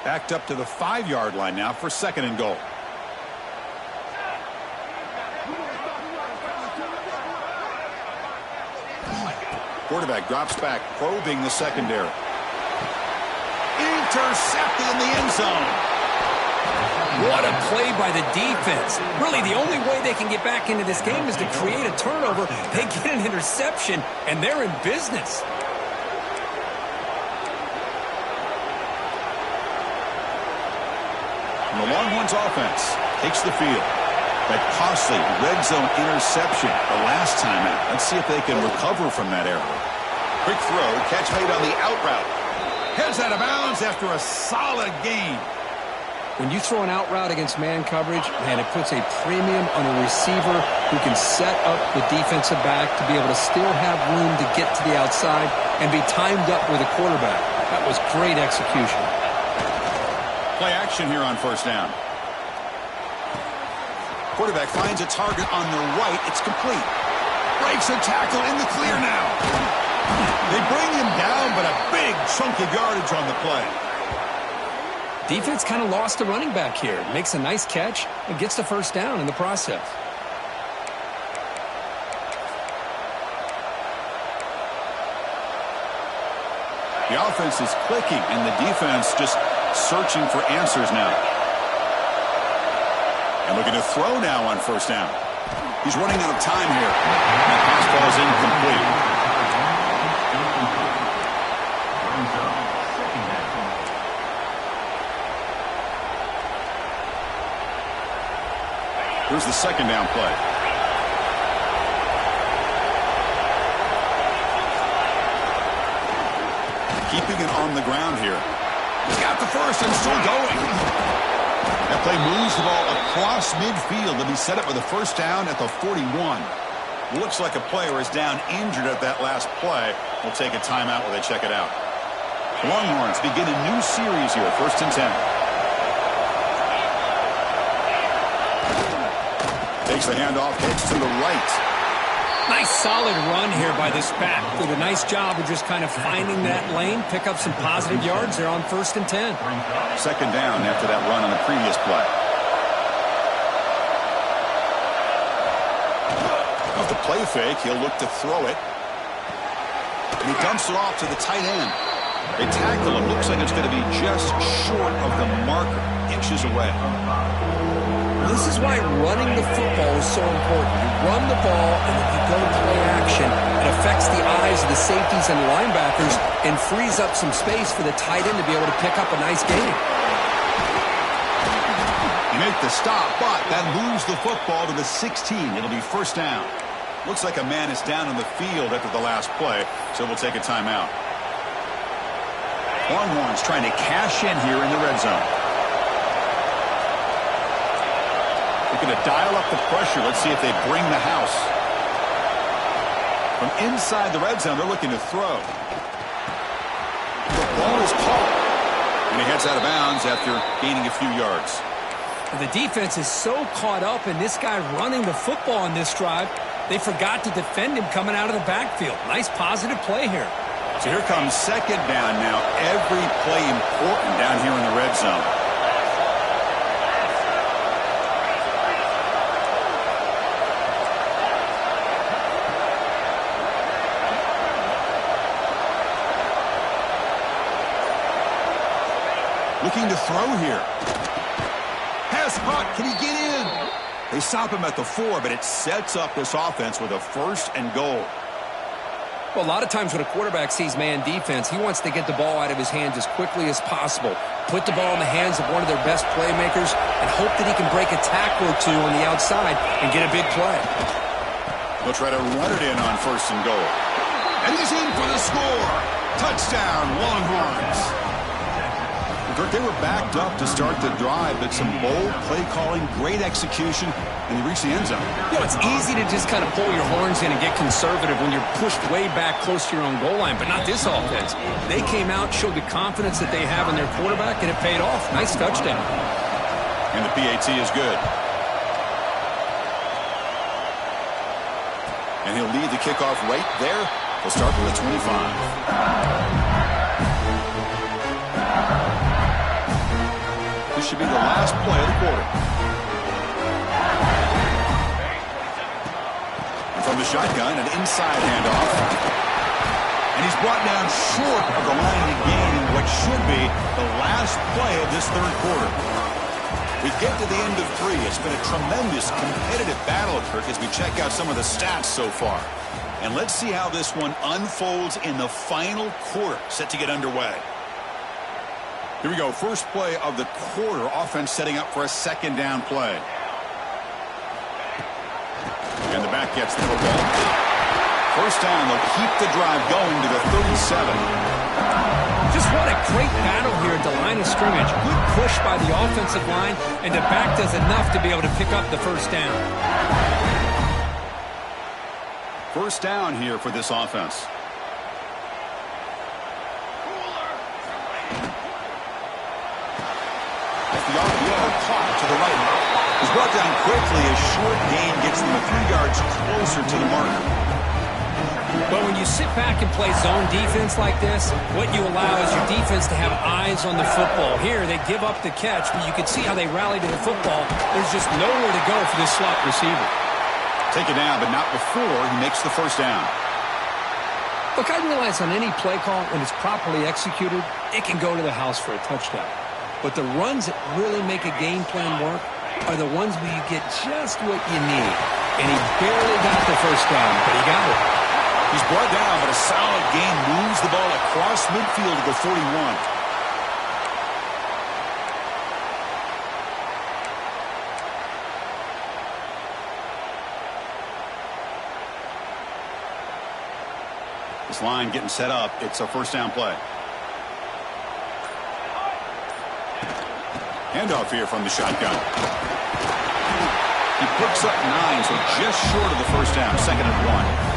Backed up to the 5-yard line now for 2nd and goal. Quarterback drops back, probing the secondary. Intercepted in the end zone. What a play by the defense. Really, the only way they can get back into this game is to create a turnover. They get an interception, and they're in business. And the Longhorns offense takes the field. That costly red zone interception the last time out. Let's see if they can recover from that error. Quick throw, catch made on the out route. Heads out of bounds after a solid gain. When you throw an out route against man coverage, man, it puts a premium on a receiver who can set up the defensive back to be able to still have room to get to the outside and be timed up with a quarterback. That was great execution. Play action here on 1st down. Quarterback finds a target on the right. It's complete. Breaks a tackle in the clear now. They bring him down, but a big chunk of yardage on the play. Defense kind of lost the running back here. Makes a nice catch and gets the 1st down in the process. The offense is clicking, and the defense just searching for answers now. And looking to throw now on 1st down. He's running out of time here. That pass ball is incomplete. Here's the 2nd down play. Keeping it on the ground here. He's got the 1st and still going. That play moves the ball across midfield to be set up with a 1st down at the 41. Looks like a player is down injured at that last play. We'll take a timeout while they check it out. Longhorns begin a new series here, 1st and 10. Takes the handoff, hits to the right. Nice solid run here by this back. Did a nice job of just kind of finding that lane, pick up some positive yards there on 1st and 10. 2nd down after that run on the previous play. With the play fake, he'll look to throw it. And he dumps it off to the tight end. They tackle him. Looks like it's going to be just short of the marker, inches away. This is why running the football is so important. You run the ball, and if you go to play action, it affects the eyes of the safeties and the linebackers and frees up some space for the tight end to be able to pick up a nice gain. You make the stop, but that moves the football to the 16. It'll be 1st down. Looks like a man is down on the field after the last play, so we'll take a timeout. Longhorns trying to cash in here in the red zone. They're going to dial up the pressure. Let's see if they bring the house. From inside the red zone, they're looking to throw. The ball is caught. And he heads out of bounds after gaining a few yards. The defense is so caught up in this guy running the football on this drive, they forgot to defend him coming out of the backfield. Nice positive play here. So here comes 2nd down now. Every play important down here in the red zone. Looking to throw here. Pass caught. Can he get in? They stop him at the 4, but it sets up this offense with a 1st and goal. Well, a lot of times when a quarterback sees man defense, he wants to get the ball out of his hands as quickly as possible, put the ball in the hands of one of their best playmakers, and hope that he can break a tackle or two on the outside and get a big play. They'll try to run it in on 1st and goal. And he's in for the score. Touchdown, Longhorns. They were backed up to start the drive, but some bold play calling, great execution, and they reached the end zone. You know, it's easy to just kind of pull your horns in and get conservative when you're pushed way back close to your own goal line, but not this offense. They came out, showed the confidence that they have in their quarterback, and it paid off. Nice touchdown. And the PAT is good. And he'll lead the kickoff right there. He'll start with the 25. should be the last play of the quarter. And from the shotgun, an inside handoff. And he's brought down short of the line to gain what should be the last play of this third quarter. We get to the end of 3. It's been a tremendous competitive battle, Kirk, as we check out some of the stats so far. And let's see how this one unfolds in the final quarter, set to get underway. Here we go. First play of the quarter. Offense setting up for a second down play. And the back gets the football. First down. They'll keep the drive going to the 37. Just what a great battle here at the line of scrimmage. Good push by the offensive line, and the back does enough to be able to pick up the first down. First down here for this offense. The RPO caught to the right. He's brought down quickly. A short gain gets them a few yards closer to the marker. But when you sit back and play zone defense like this, what you allow is your defense to have eyes on the football. Here, they give up the catch, but you can see how they rally to the football. There's just nowhere to go for this slot receiver. Take it down, but not before he makes the first down. Look, I realize on any play call, when it's properly executed, it can go to the house for a touchdown. But the runs that really make a game plan work are the ones where you get just what you need. And he barely got the first down, but he got it. He's brought down, but a solid gain moves the ball across midfield to the 41. This line getting set up. It's a first down play. Handoff here from the shotgun. He picks up 9, so just short of the first down. Second and 1.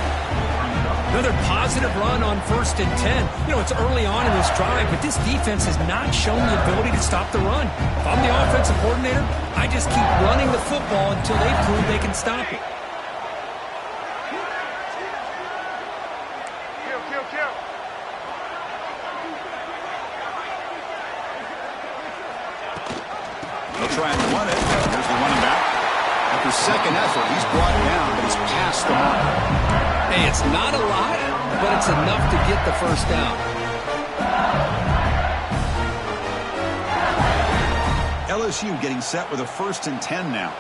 Another positive run on 1st and 10. You know, it's early on in this drive, but this defense has not shown the ability to stop the run. If I'm the offensive coordinator, I just keep running the football until they prove they can stop it. They'll try and run it. Here's the running back. After second effort, he's brought down, but he's past the mark. Hey, it's not a lot, but it's enough to get the first down. LSU getting set with a 1st and 10 now.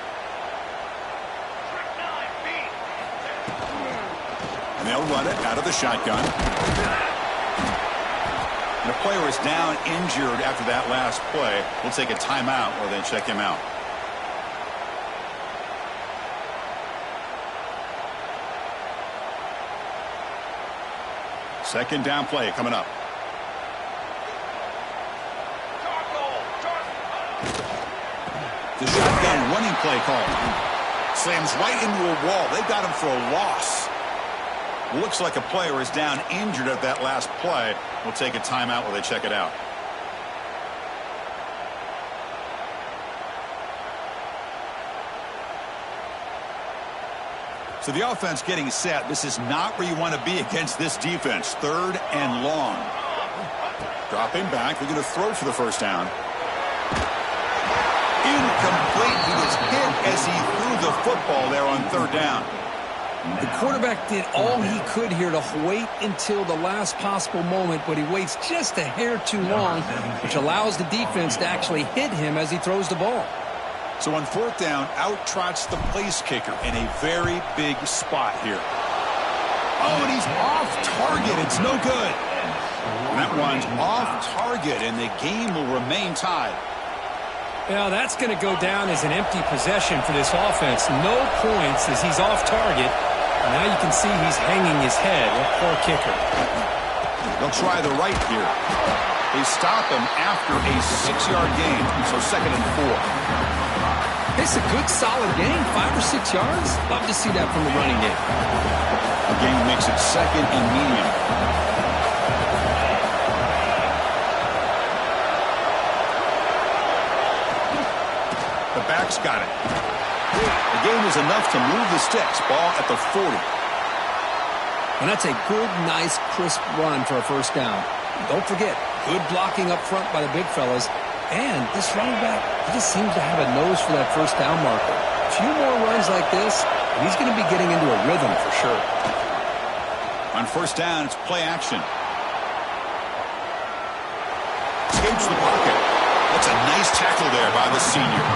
And they'll run it out of the shotgun. And the player is down injured after that last play. We'll take a timeout or they check him out. Second down play coming up. The shotgun running play call. Slams right into a wall. They got him for a loss. Looks like a player is down injured at that last play. We'll take a timeout while they check it out. So the offense getting set. This is not where you want to be against this defense. 3rd and long. Dropping back. They're going to throw for the first down. Incomplete. He was hit as he threw the football there on 3rd down. The quarterback did all he could here to wait until the last possible moment, but he waits just a hair too long, which allows the defense to actually hit him as he throws the ball. So on 4th down, out trots the place kicker in a very big spot here. Oh, and he's off target. It's no good. And that one's off target, and the game will remain tied. Yeah, that's going to go down as an empty possession for this offense. No points as he's off target. Now you can see he's hanging his head. That poor kicker. They'll try the right here. They stop him after a 6-yard gain, so 2nd and 4. It's a good, solid gain, 5 or 6 yards. Love to see that from the running game. The game makes it 2nd and medium. The back's got it. The game is enough to move the sticks. Ball at the 40. And that's a good, nice, crisp run for a first down. Don't forget, good blocking up front by the big fellas. And this running back, he just seems to have a nose for that first down marker. A few more runs like this, and he's going to be getting into a rhythm for sure. On first down, it's play action. Escapes the pocket. That's a nice tackle there by the senior.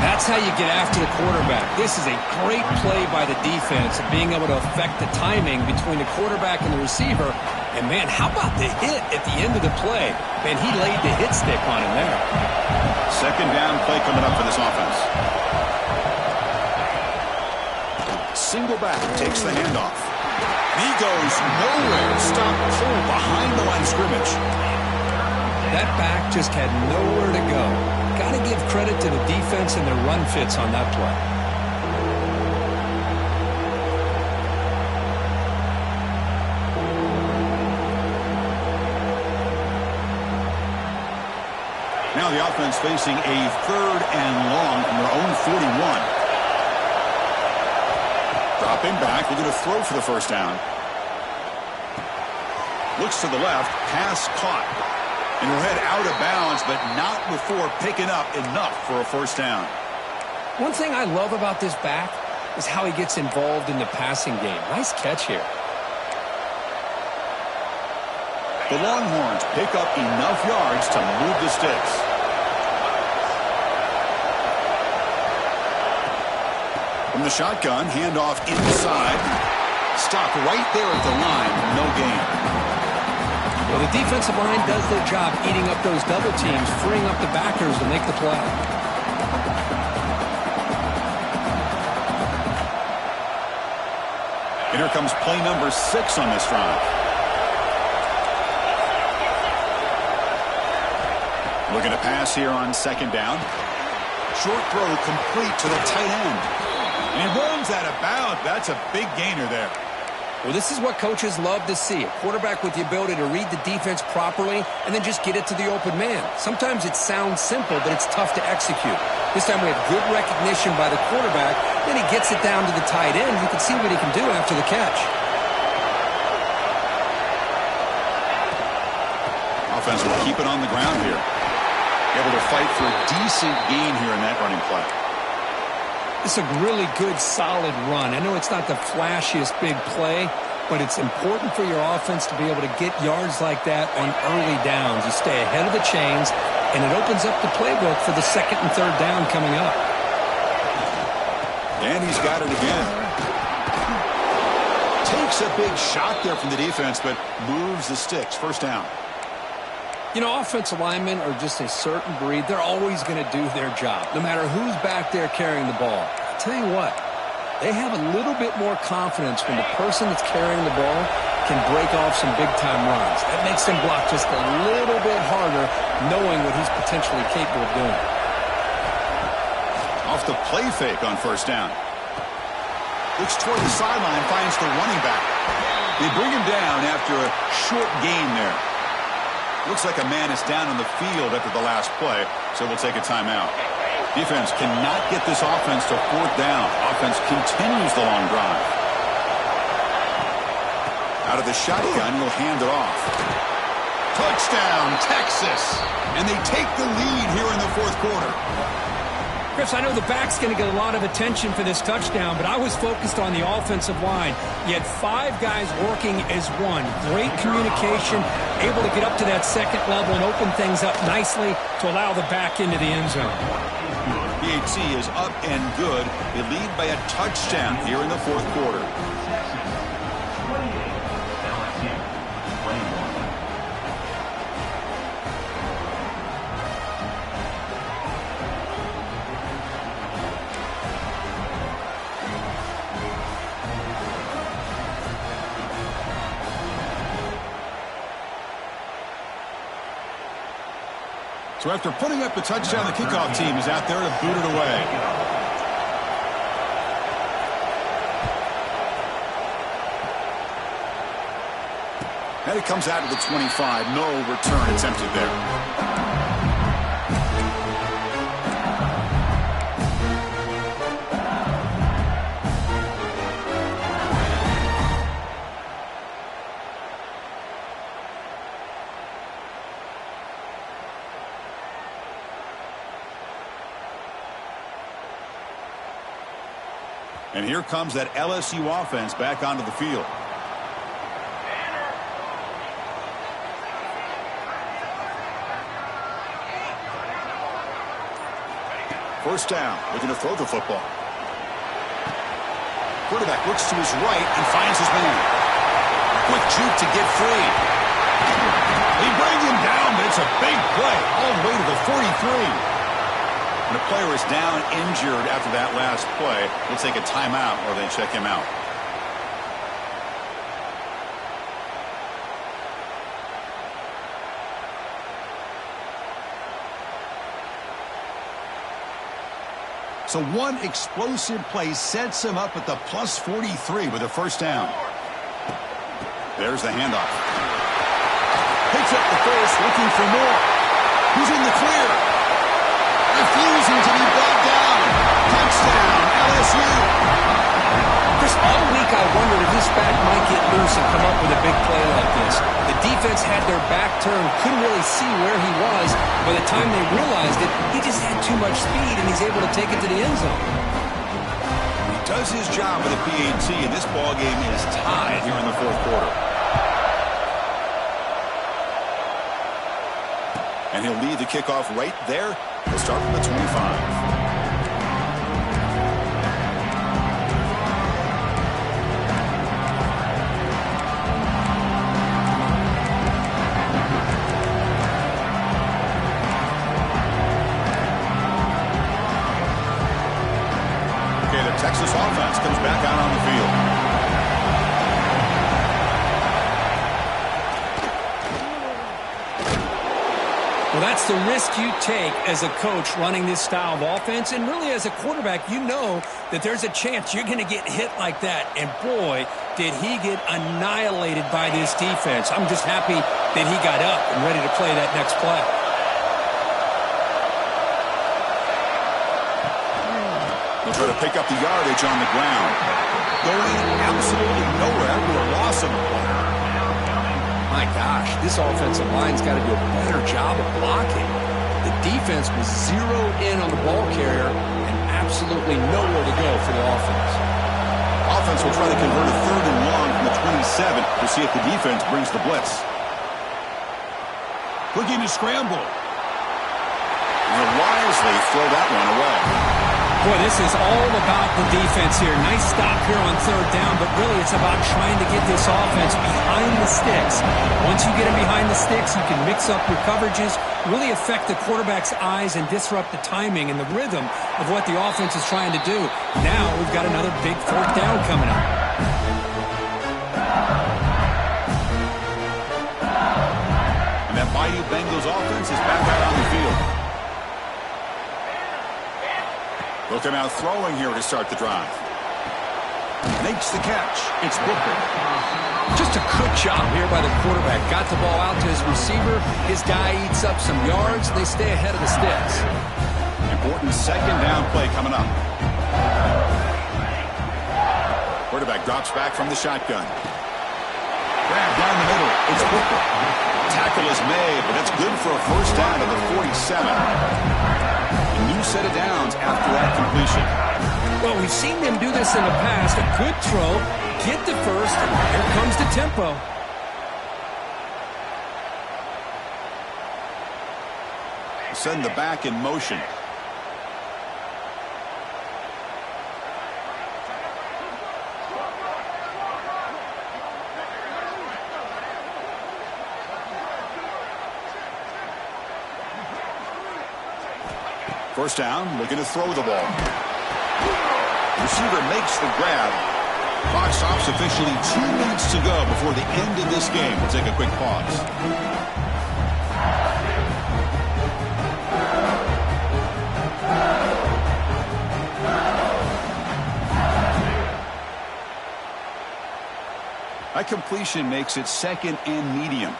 That's how you get after the quarterback. This is a great play by the defense and being able to affect the timing between the quarterback and the receiver. And, man, how about the hit at the end of the play? Man, he laid the hit stick on him there. Second down play coming up for this offense. Single back takes the handoff. He goes nowhere. Stop cold behind the line of scrimmage. That back just had nowhere to go. Got to give credit to the defense and their run fits on that play. Now the offense facing a third and long from their own 41. Dropping back, looking to throw for the first down. Looks to the left, pass caught. And will head out of bounds, but not before picking up enough for a first down. One thing I love about this back is how he gets involved in the passing game. Nice catch here. The Longhorns pick up enough yards to move the sticks. From the shotgun, handoff inside. Stop right there at the line, no gain. Well, the defensive line does their job eating up those double teams, freeing up the backers to make the play. And here comes play number 6 on this drive. Looking to pass here on second down. Short throw complete to the tight end. And he runs out of bounds. That's a big gainer there. Well, this is what coaches love to see. A quarterback with the ability to read the defense properly and then just get it to the open man. Sometimes it sounds simple, but it's tough to execute. This time we have good recognition by the quarterback. Then he gets it down to the tight end. You can see what he can do after the catch. Offense will keep it on the ground here. Able to fight for a decent gain here in that running play. It's a really good, solid run. I know it's not the flashiest big play, but it's important for your offense to be able to get yards like that on early downs. You stay ahead of the chains, and it opens up the playbook for the second and third down coming up. And he's got it again. Takes a big shot there from the defense, but moves the sticks. First down. You know, offensive linemen are just a certain breed. They're always going to do their job, no matter who's back there carrying the ball. I'll tell you what, they have a little bit more confidence when the person that's carrying the ball can break off some big-time runs. That makes them block just a little bit harder, knowing what he's potentially capable of doing. Off the play fake on first down. Looks toward the sideline, finds the running back. They bring him down after a short gain there. Looks like a man is down on the field after the last play, so we'll take a timeout. Defense cannot get this offense to fourth down. Offense continues the long drive. Out of the shotgun, he'll hand it off. Touchdown, Texas! And they take the lead here in the fourth quarter. Chris, I know the back's going to get a lot of attention for this touchdown, but I was focused on the offensive line. You had 5 guys working as one. Great communication, able to get up to that second level and open things up nicely to allow the back into the end zone. PHC is up and good. They lead by a touchdown here in the fourth quarter. So after putting up the touchdown, the kickoff team is out there to boot it away. And it comes out to the 25. No return attempted there. And here comes that LSU offense back onto the field. First down, looking to throw the football. Quarterback looks to his right and finds his man. Quick juke to get free. They bring him down, but it's a big play all the way to the 43. And the player is down injured after that last play. We'll take a timeout or they check him out. So one explosive play sets him up at the plus 43 with a first down. There's the handoff. Picks up the first, looking for more. Who's in the clear? Refusing to be brought down. Touchdown, LSU. Chris, all week I wondered if this back might get loose and come up with a big play like this. The defense had their back turned, couldn't really see where he was. By the time they realized it, he just had too much speed, and he's able to take it to the end zone. He does his job with a PAT, and this ball game is tied here in the fourth quarter. And he'll lead the kickoff right there. He'll start from the 25. Texas offense comes back out on the field. Well, that's the risk you take as a coach running this style of offense. And really as a quarterback, you know that there's a chance you're going to get hit like that. And boy, did he get annihilated by this defense. I'm just happy that he got up and ready to play that next play. He'll try to pick up the yardage on the ground. Going absolutely nowhere with a loss of a player. My gosh, this offensive line's got to do a better job of blocking. The defense was zeroed in on the ball carrier and absolutely nowhere to go for the offense. Offense will try to convert a 3rd and long from the 27 to see if the defense brings the blitz. Looking to scramble. And he'll wisely throw that one away. Boy, this is all about the defense here. Nice stop here on 3rd down, but really it's about trying to get this offense behind the sticks. Once you get them behind the sticks, you can mix up your coverages, really affect the quarterback's eyes and disrupt the timing and the rhythm of what the offense is trying to do. Now we've got another big 4th down coming up. And that Bayou Bengals offense is back out on the field. They'll come out throwing here to start the drive. Makes the catch. It's Booker. Just a good job here by the quarterback. Got the ball out to his receiver. His guy eats up some yards. They stay ahead of the sticks. Important 2nd down play coming up. Quarterback drops back from the shotgun. Grab down the middle. It's Booker. Tackle is made, but that's good for a first down at the 47. New set of downs after that completion. Well, we've seen them do this in the past. A good throw, get the first, and here comes the tempo. Send the back in motion. First down, looking to throw the ball. Receiver makes the grab. Clock stops officially 2 minutes to go before the end of this game. We'll take a quick pause. That completion makes it 2nd and medium.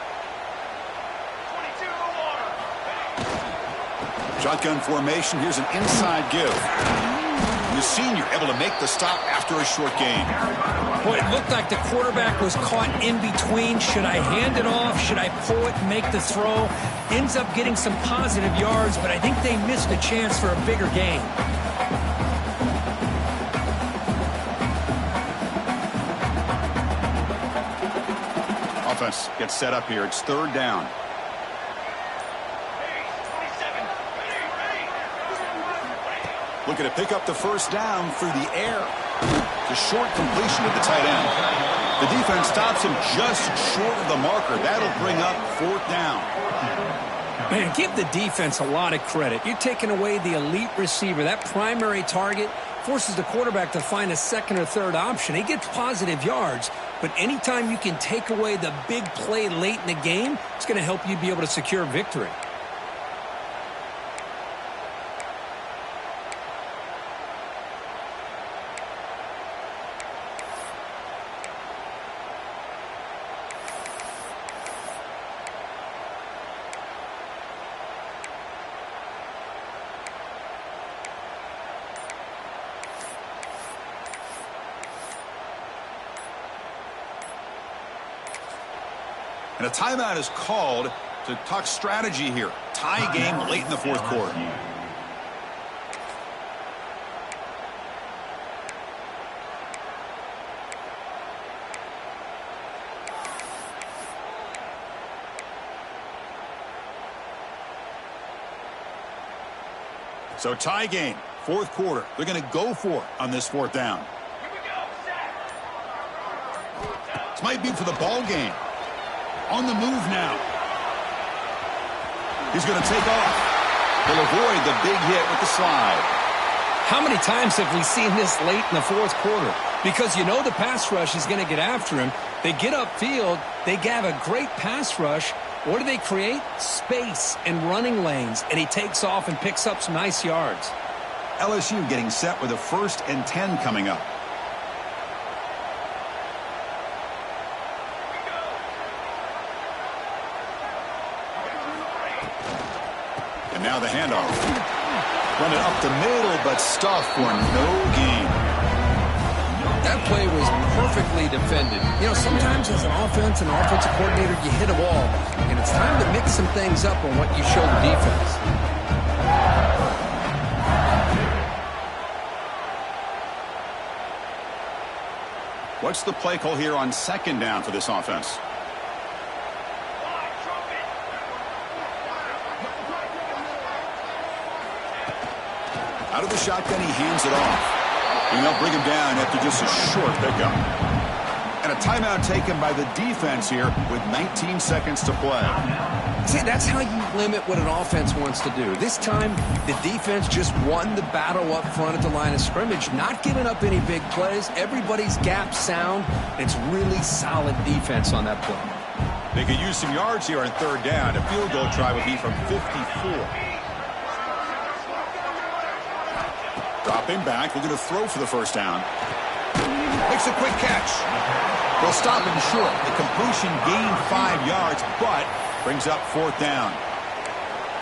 Shotgun formation. Here's an inside give. The senior able to make the stop after a short gain. Boy, it looked like the quarterback was caught in between. Should I hand it off? Should I pull it and make the throw? Ends up getting some positive yards, but I think they missed a chance for a bigger gain. offense gets set up here. It's third down. Looking to pick up the first down through the air. The short completion to the tight end. The defense stops him just short of the marker. That'll bring up fourth down. Man, give the defense a lot of credit. You're taking away the elite receiver. That primary target forces the quarterback to find a second or third option. He gets positive yards, but anytime you can take away the big play late in the game, it's going to help you be able to secure victory. And a timeout is called to talk strategy here. Tie game late in the fourth quarter. So tie game, fourth quarter. They're going to go for it on this fourth down. This might be for the ball game. On the move now. He's going to take off. He'll avoid the big hit with the slide. How many times have we seen this late in the fourth quarter? Because you know the pass rush is going to get after him. They get upfield. They have a great pass rush. What do they create? Space and running lanes. And he takes off and picks up some nice yards. LSU getting set with a 1st and 10 coming up. And now the handoff. Run it up the middle, but stuffed for no gain. That play was perfectly defended. You know, sometimes as an offensive coordinator, you hit a wall. And it's time to mix some things up on what you show the defense. What's the play call here on second down for this offense? Out of the shotgun, he hands it off. And they'll bring him down after just a short pickup. And a timeout taken by the defense here with 19 seconds to play. See, that's how you limit what an offense wants to do. This time, the defense just won the battle up front at the line of scrimmage, not giving up any big plays. Everybody's gap sound. It's really solid defense on that play. They could use some yards here on third down. A field goal try would be from 54. Dropping back, looking to throw for the first down. Makes a quick catch. They'll stop him short. The completion gained 5 yards, but brings up fourth down.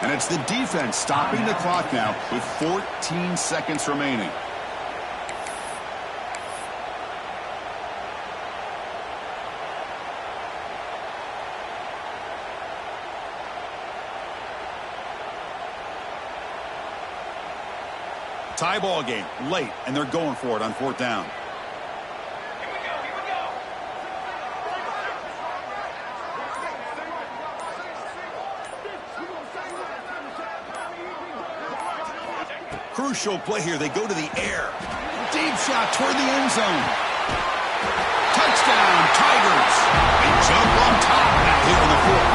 And it's the defense stopping the clock now with 14 seconds remaining. Tie ball game late, and they're going for it on fourth down. Here we go. Crucial play here. They go to the air. Deep shot toward the end zone. Touchdown, Tigers. They jump on top now here in the fourth.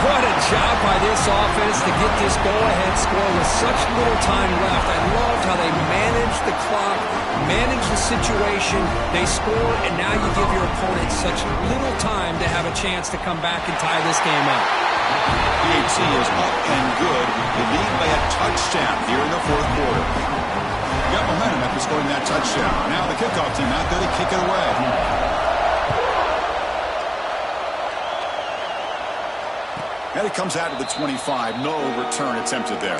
What a job by this offense to get this go-ahead score with such little time left. I loved how they managed the clock, managed the situation. They scored, and now you give your opponent such little time to have a chance to come back and tie this game out. PHC is up and good. The lead by a touchdown here in the fourth quarter. Got momentum after scoring that touchdown. Now the kickoff team out there to kick it away. And it comes out to the 25. No return attempted there.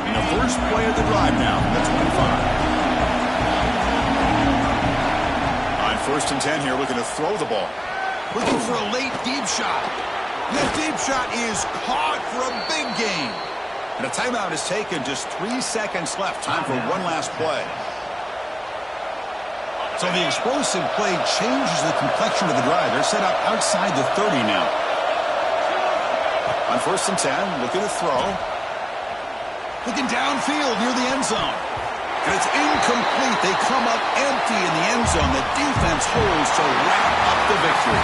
And the first play of the drive now, the 25. On First and 10 here, looking to throw the ball. Looking for a late deep shot. That deep shot is caught for a big gain. And a timeout is taken. Just 3 seconds left. Time for one last play. So the explosive play changes the complexion of the drive. They're set up outside the 30 now. On first and 10, looking to throw. Looking downfield near the end zone. And it's incomplete. They come up empty in the end zone. The defense holds to wrap up the victory.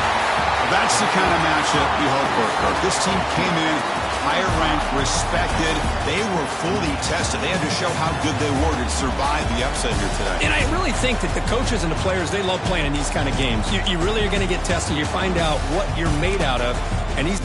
That's the kind of matchup you hope for, Kirk. This team came in higher ranked, respected. They were fully tested. They had to show how good they were to survive the upset here today. And I really think that the coaches and the players, they love playing in these kind of games. You really are going to get tested. You find out what you're made out of. And these